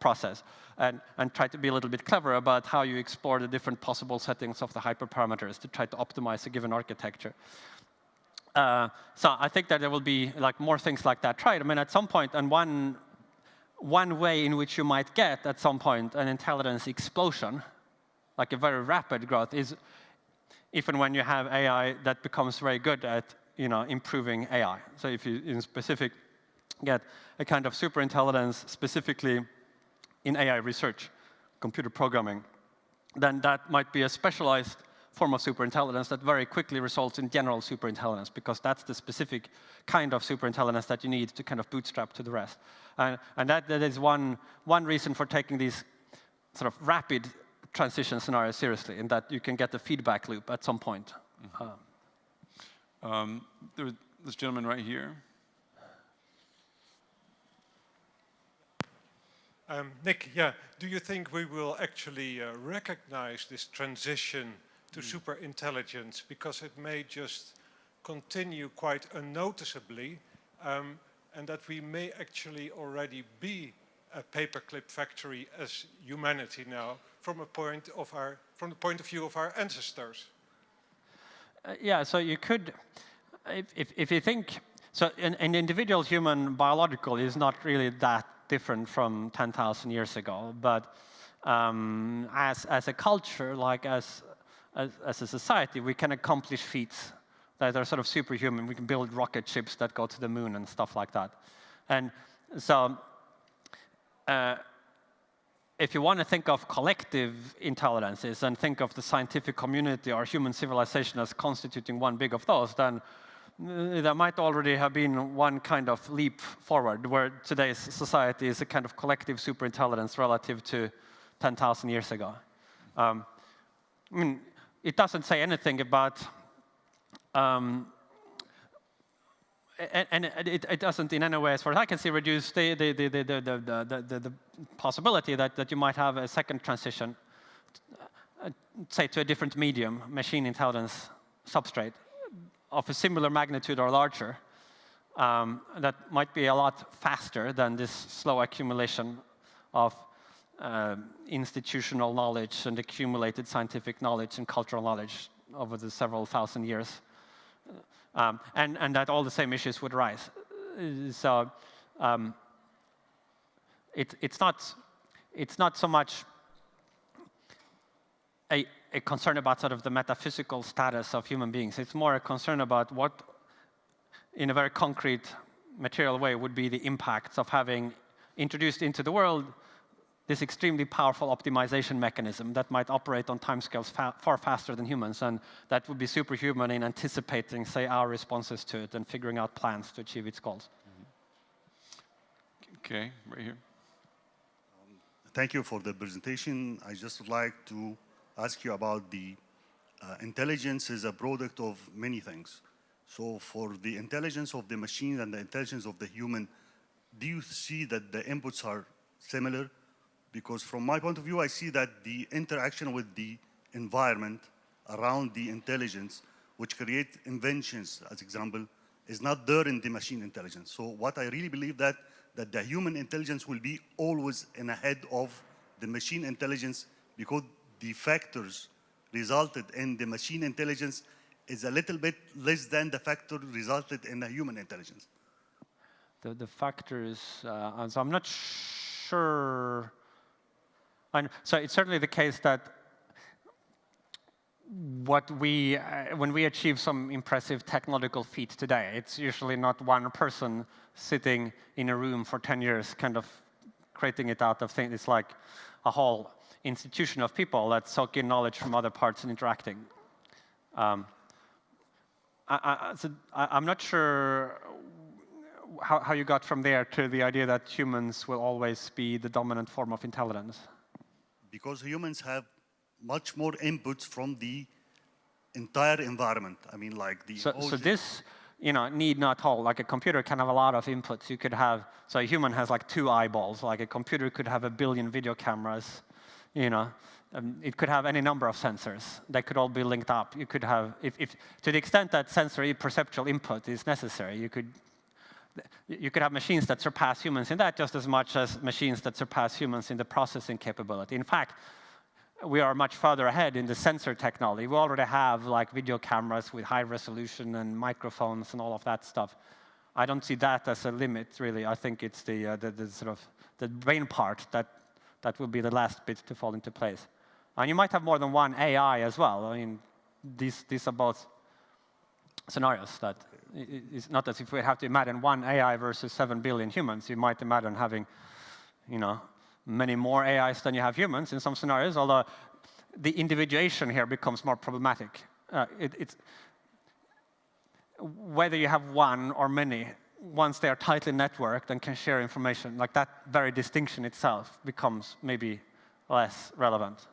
process and try to be a little bit clever about how you explore the different possible settings of the hyperparameters to try to optimize a given architecture. So I think that there will be like more things like that tried. I mean, at some point, and one way in which you might get at some point an intelligence explosion, like a very rapid growth, is if and when you have AI that becomes very good at improving AI. So if you in specific get a kind of superintelligence specifically in AI research, computer programming, then that might be a specialized form of superintelligence that very quickly results in general superintelligence, because that's the specific kind of superintelligence that you need to kind of bootstrap to the rest. And that is one reason for taking these sort of rapid transition scenarios seriously, in that you can get the feedback loop at some point. There's this gentleman right here. Nick, yeah, do you think we will actually recognize this transition to superintelligence, because it may just continue quite unnoticeably, and that we may actually already be a paperclip factory as humanity now, from the point of view of our ancestors? Yeah, so you could, if you think, so an individual human biological is not really that different from 10,000 years ago, but as a culture, like as a society, we can accomplish feats that are sort of superhuman. We can build rocket ships that go to the moon and stuff like that. And so if you want to think of collective intelligences and think of the scientific community or human civilization as constituting one big of those, then there might already have been one kind of leap forward, where today's society is a kind of collective superintelligence relative to 10,000 years ago. I mean, it doesn't say anything about, and it doesn't in any way, as far as I can see, reduce the possibility that you might have a second transition, say, to a different medium, machine intelligence substrate, of a similar magnitude or larger, that might be a lot faster than this slow accumulation of institutional knowledge and accumulated scientific knowledge and cultural knowledge over the several thousand years. And that all the same issues would arise. So it's not so much a concern about sort of the metaphysical status of human beings. It's more a concern about what, in a very concrete, material way, would be the impacts of having introduced into the world this extremely powerful optimization mechanism that might operate on timescales far faster than humans, and that would be superhuman in anticipating, say, our responses to it and figuring out plans to achieve its goals. Okay, right here. Thank you for the presentation. I just would like to ask you about the intelligence is a product of many things. So for the intelligence of the machine and the intelligence of the human, do you see that the inputs are similar? Because from my point of view, I see that the interaction with the environment around the intelligence, which create inventions, as example, is not there in the machine intelligence. So what I really believe that the human intelligence will be always in ahead of the machine intelligence, because the factors resulted in the machine intelligence is a little bit less than the factor resulted in the human intelligence. The factors, so I'm not sure. And so it's certainly the case that when we achieve some impressive technological feat today, it's usually not one person sitting in a room for 10 years kind of creating it out of things. It's like a whole institution of people that soak in knowledge from other parts and interacting. I'm not sure how you got from there to the idea that humans will always be the dominant form of intelligence. Because humans have much more inputs from the entire environment. I mean, like the So this, need not hold. Like a computer can have a lot of inputs. You could have, so a human has like 2 eyeballs. Like a computer could have 1 billion video cameras. It could have any number of sensors. They could all be linked up. You could have, if to the extent that sensory perceptual input is necessary, you could have machines that surpass humans in that just as much as machines that surpass humans in the processing capability. In fact, we are much further ahead in the sensor technology. We already have like video cameras with high resolution and microphones and all of that stuff. I don't see that as a limit, really. I think it's the sort of the brain part that will be the last bit to fall into place. And you might have more than one AI as well. I mean, these are both scenarios that it's not as if we have to imagine one AI versus 7 billion humans. You might imagine having, many more AIs than you have humans in some scenarios, although the individuation here becomes more problematic. It's whether you have one or many, once they are tightly networked and can share information, like that very distinction itself becomes maybe less relevant.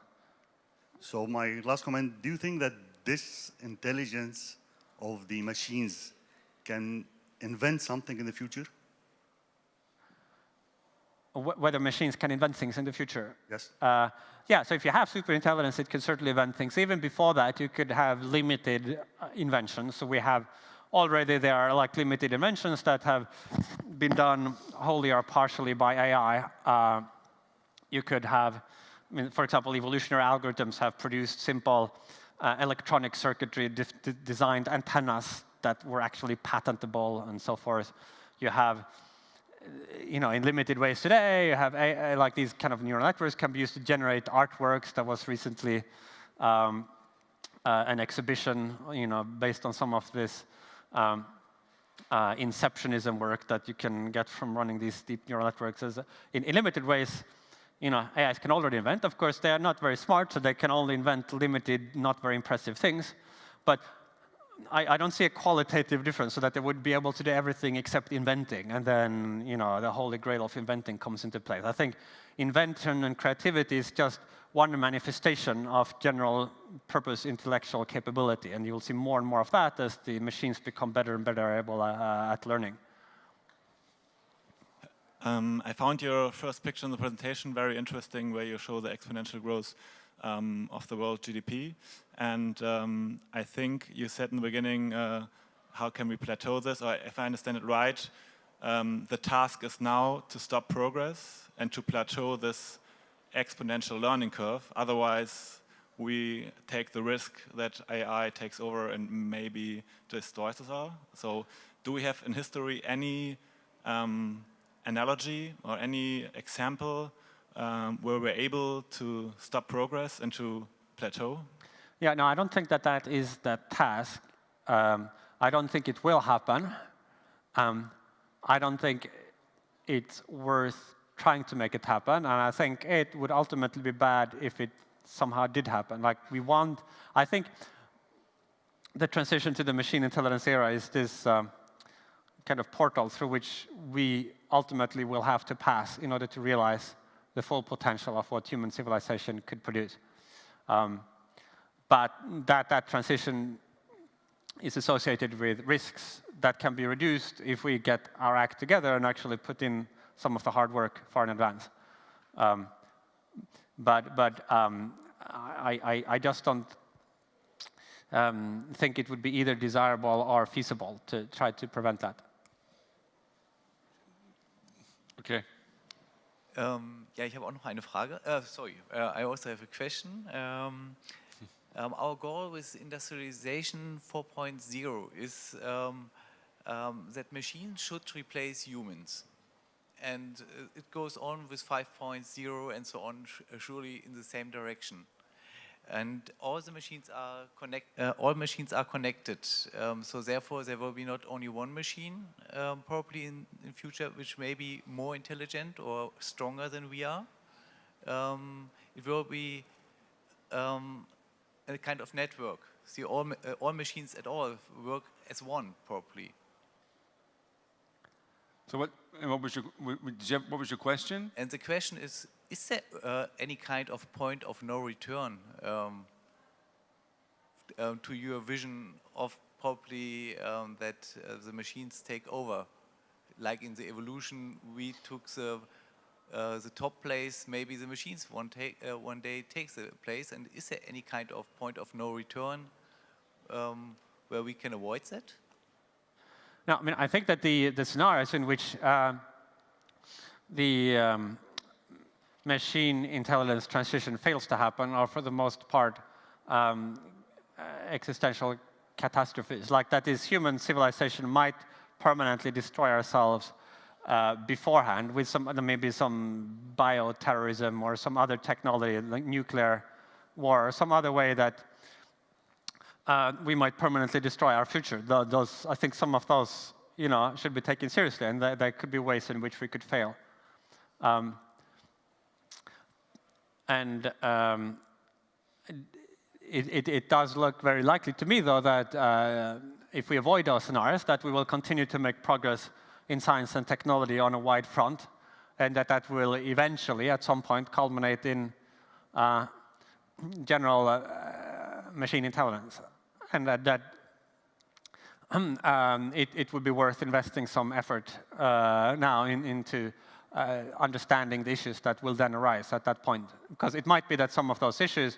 So my last comment, do you think that this intelligence of the machines can invent something in the future? Whether machines can invent things in the future? Yes. Yeah, so if you have superintelligence, it can certainly invent things. Even before that, you could have limited inventions. So we have already, there are like limited inventions that have been done wholly or partially by AI. You could have, for example, evolutionary algorithms have produced simple electronic circuitry designed antennas that were actually patentable and so forth. You have, in limited ways today, you have like these kind of neural networks can be used to generate artworks. There was recently an exhibition, based on some of this inceptionism work that you can get from running these deep neural networks. In limited ways, AIs can already invent. Of course, they are not very smart, so they can only invent limited, not very impressive things. But I don't see a qualitative difference, so that they would be able to do everything except inventing, and then the holy grail of inventing comes into play. I think invention and creativity is just one manifestation of general purpose intellectual capability, and you'll see more and more of that as the machines become better and better able at learning. I found your first picture in the presentation very interesting, where you show the exponential growth of the world GDP. And I think you said in the beginning, how can we plateau this? Or if I understand it right, the task is now to stop progress and to plateau this exponential learning curve. Otherwise, we take the risk that AI takes over and maybe destroys us all. So do we have in history any analogy or any example where we're able to stop progress and to plateau? Yeah, no, I don't think that is the task. I don't think it will happen. I don't think it's worth trying to make it happen, and I think it would ultimately be bad if it somehow did happen. Like I think the transition to the machine intelligence era is this kind of portal through which we ultimately will have to pass in order to realize the full potential of what human civilization could produce. But that transition is associated with risks that can be reduced if we get our act together and actually put in some of the hard work far in advance. I just don't. think it would be either desirable or feasible to try to prevent that. Okay. Ja, ich habe auch noch eine Frage. Sorry, I also have a question. Our goal with industrialization 4.0 is that machines should replace humans. And it goes on with 5.0 and so on, surely in the same direction. And all the machines are connected. So therefore, there will be not only one machine, probably in future, which may be more intelligent or stronger than we are. It will be a kind of network. See, all machines at all work as one, probably. So what was your question? And the question is there any kind of point of no return to your vision of probably that the machines take over? Like in the evolution, we took the top place, maybe the machines one day take the place. And is there any kind of point of no return where we can avoid that? No, I mean, I think that the scenarios in which the machine intelligence transition fails to happen are, for the most part, existential catastrophes. Like that is, human civilization might permanently destroy ourselves beforehand with maybe some bioterrorism or some other technology, like nuclear war, or some other way that we might permanently destroy our future. I think some of those, should be taken seriously, and there could be ways in which we could fail. It does look very likely to me, though, that if we avoid those scenarios, that we will continue to make progress in science and technology on a wide front, and that will eventually, at some point, culminate in general machine intelligence. And that it would be worth investing some effort now into understanding the issues that will then arise at that point. Because it might be that some of those issues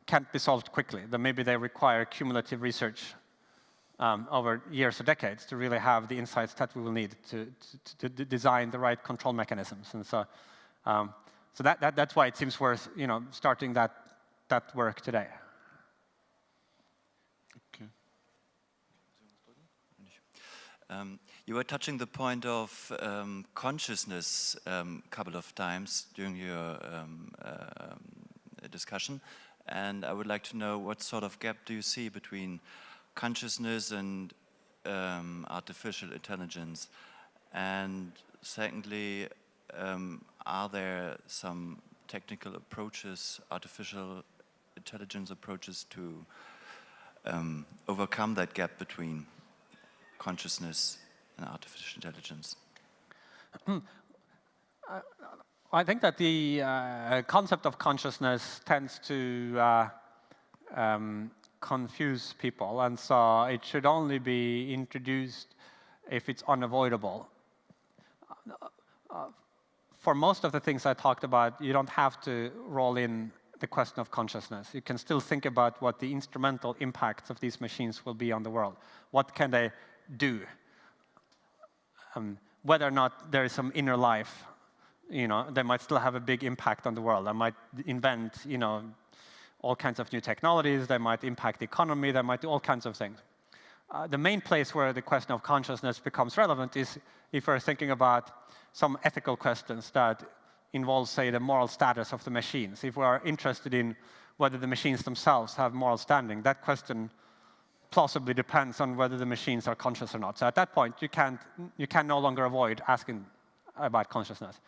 can't be solved quickly, that maybe they require cumulative research over years or decades to really have the insights that we will need to design the right control mechanisms. And so, that's why it seems worth starting that work today. You were touching the point of consciousness a couple of times during your discussion, and I would like to know what sort of gap do you see between consciousness and artificial intelligence? And secondly, are there some technical approaches, artificial intelligence approaches to overcome that gap between consciousness and artificial intelligence? I think that the concept of consciousness tends to confuse people, and so it should only be introduced if it's unavoidable. For most of the things I talked about, you don't have to roll in the question of consciousness. You can still think about what the instrumental impacts of these machines will be on the world. What can they do? Whether or not there is some inner life, they might still have a big impact on the world. They might invent, all kinds of new technologies. They might impact the economy. They might do all kinds of things. The main place where the question of consciousness becomes relevant is if we're thinking about some ethical questions that involve, say, the moral status of the machines. If we are interested in whether the machines themselves have moral standing, that question plausibly depends on whether the machines are conscious or not. So at that point, you can no longer avoid asking about consciousness.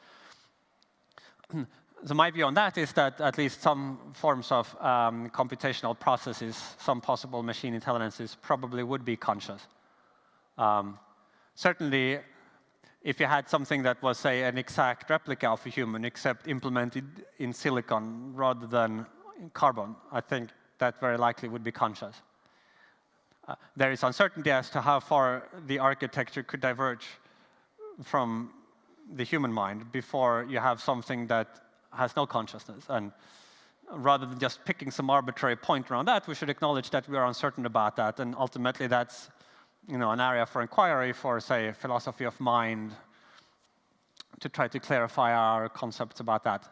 So my view on that is that at least some forms of computational processes, some possible machine intelligences probably would be conscious. Certainly, if you had something that was, say, an exact replica of a human, except implemented in silicon rather than in carbon, I think that very likely would be conscious. There is uncertainty as to how far the architecture could diverge from the human mind before you have something that has no consciousness. And rather than just picking some arbitrary point around that, we should acknowledge that we are uncertain about that, and ultimately that's an area for inquiry for, say, philosophy of mind, to try to clarify our concepts about that.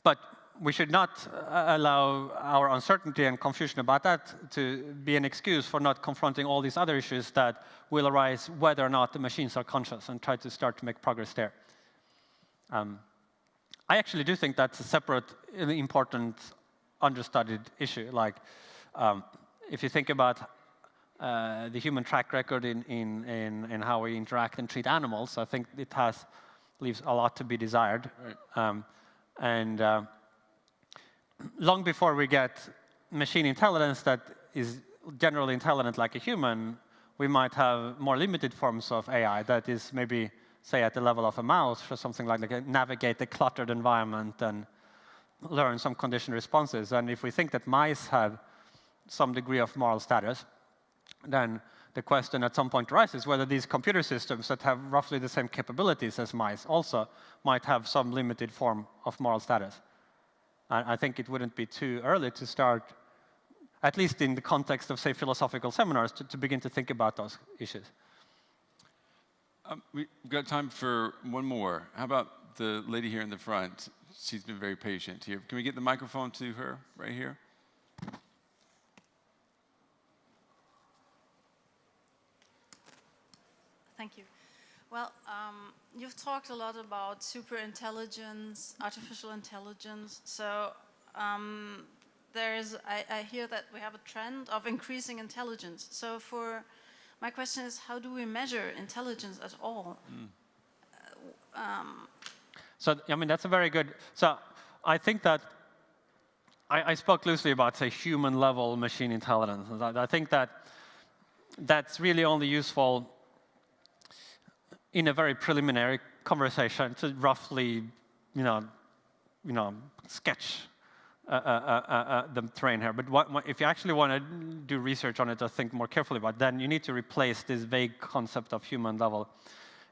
But we should not allow our uncertainty and confusion about that to be an excuse for not confronting all these other issues that will arise whether or not the machines are conscious, and try to start to make progress there. I actually do think that's a separate, important, understudied issue. Like, if you think about the human track record in how we interact and treat animals, I think it leaves a lot to be desired. Right. Long before we get machine intelligence that is generally intelligent like a human, we might have more limited forms of AI that is maybe, say, at the level of a mouse or something like that, navigate the cluttered environment and learn some conditioned responses. And if we think that mice have some degree of moral status, then the question at some point arises whether these computer systems that have roughly the same capabilities as mice also might have some limited form of moral status. And I think it wouldn't be too early to start, at least in the context of, say, philosophical seminars, to begin to think about those issues. We've got time for one more. How about the lady here in the front? She's been very patient here. Can we get the microphone to her right here? Thank you. Well, you've talked a lot about superintelligence, artificial intelligence. So I hear that we have a trend of increasing intelligence. So my question is, how do we measure intelligence at all? So, I mean, that's a very good. So, I think that I spoke loosely about, say, human-level machine intelligence. I think that that's really only useful in a very preliminary conversation to roughly, sketch the terrain here. But if you actually want to do research on it or think more carefully about it, then you need to replace this vague concept of human-level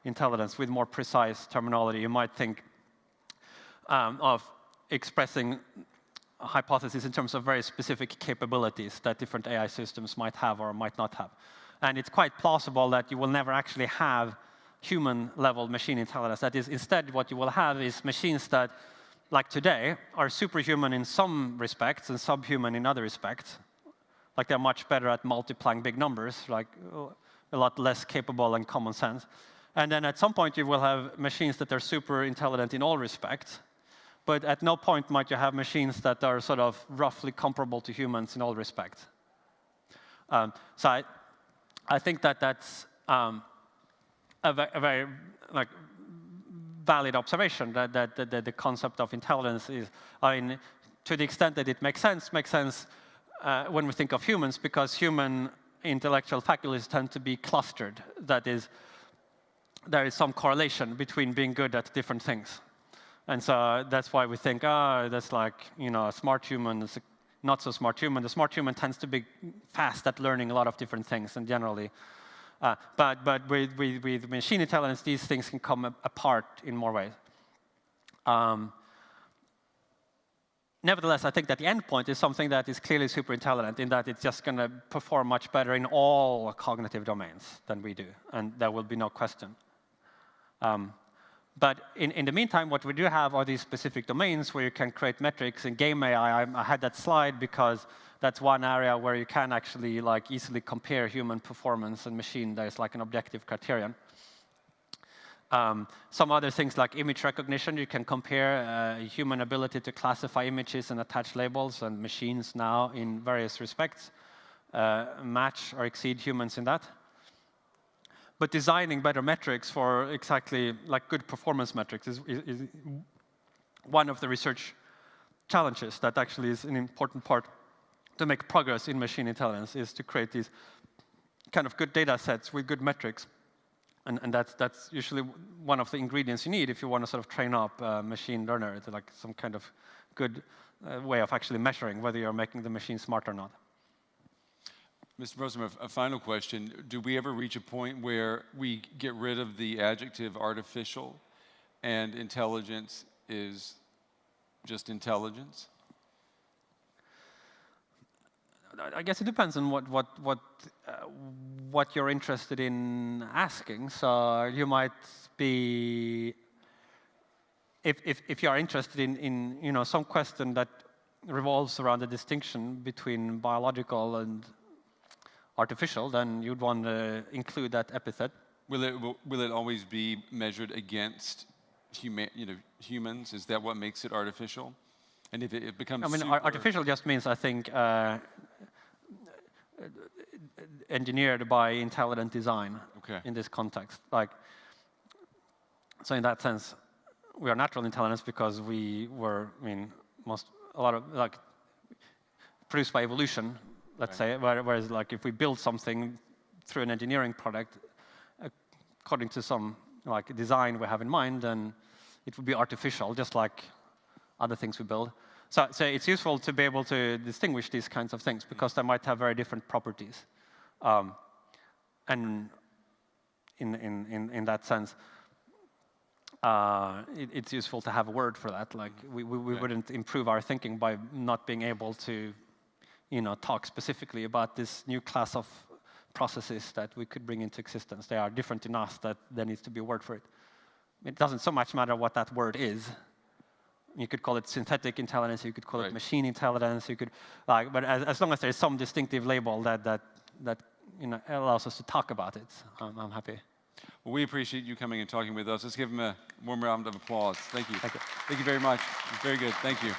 intelligence with more precise terminology. You might think of expressing a hypothesis in terms of very specific capabilities that different AI systems might have or might not have. And it's quite plausible that you will never actually have human-level machine intelligence. That is, instead, what you will have is machines that, like today, are superhuman in some respects and subhuman in other respects. Like they're much better at multiplying big numbers, like a lot less capable in common sense. And then at some point, you will have machines that are super intelligent in all respects. But at no point might you have machines that are sort of roughly comparable to humans in all respects. So I think that that's a very valid observation, that the concept of intelligence is, to the extent that it makes sense when we think of humans, because human intellectual faculties tend to be clustered. That is, there is some correlation between being good at different things. And so that's why we think, that's like, a smart human is a not so smart human. The smart human tends to be fast at learning a lot of different things, and generally. But with machine intelligence, these things can come apart in more ways. Nevertheless, I think that the endpoint is something that is clearly super intelligent, in that it's just going to perform much better in all cognitive domains than we do, and there will be no question. But in the meantime, what we do have are these specific domains where you can create metrics. In game AI, I had that slide because that's one area where you can actually easily compare human performance and machine. There's an objective criterion. Some other things like image recognition, you can compare human ability to classify images and attach labels, and machines now, in various respects, match or exceed humans in that. But designing better metrics for exactly good performance metrics is one of the research challenges that actually is an important part to make progress in machine intelligence, is to create these kind of good data sets with good metrics. And that's usually one of the ingredients you need if you want to sort of train up a machine learner to some kind of good way of actually measuring whether you're making the machine smart or not. Mr. Rosenberg, a final question. Do we ever reach a point where we get rid of the adjective artificial and intelligence is just intelligence? I guess it depends on what you're interested in asking. So you might be, if you are interested in some question that revolves around the distinction between biological and artificial, then you'd want to include that epithet. Will it always be measured against humans? Is that what makes it artificial? And if it becomes I mean, super, artificial just means, I think, engineered by intelligent design. Okay. In this context. Like, so in that sense, we are natural intelligence because we were, a lot of, like, produced by evolution, let's say, whereas, like, if we build something through an engineering product, according to some, like, design we have in mind, then it would be artificial, just like other things we build. So it's useful to be able to distinguish these kinds of things because they might have very different properties. And in that sense, it's useful to have a word for that. Like we wouldn't improve our thinking by not being able to, talk specifically about this new class of processes that we could bring into existence. They are different enough that there needs to be a word for it. It doesn't so much matter what that word is. You could call it synthetic intelligence. You could call it machine intelligence. You could, but as long as there is some distinctive label that allows us to talk about it, I'm happy. Well, we appreciate you coming and talking with us. Let's give him a warm round of applause. Thank you. Thank you. Thank you very much. Very good. Thank you.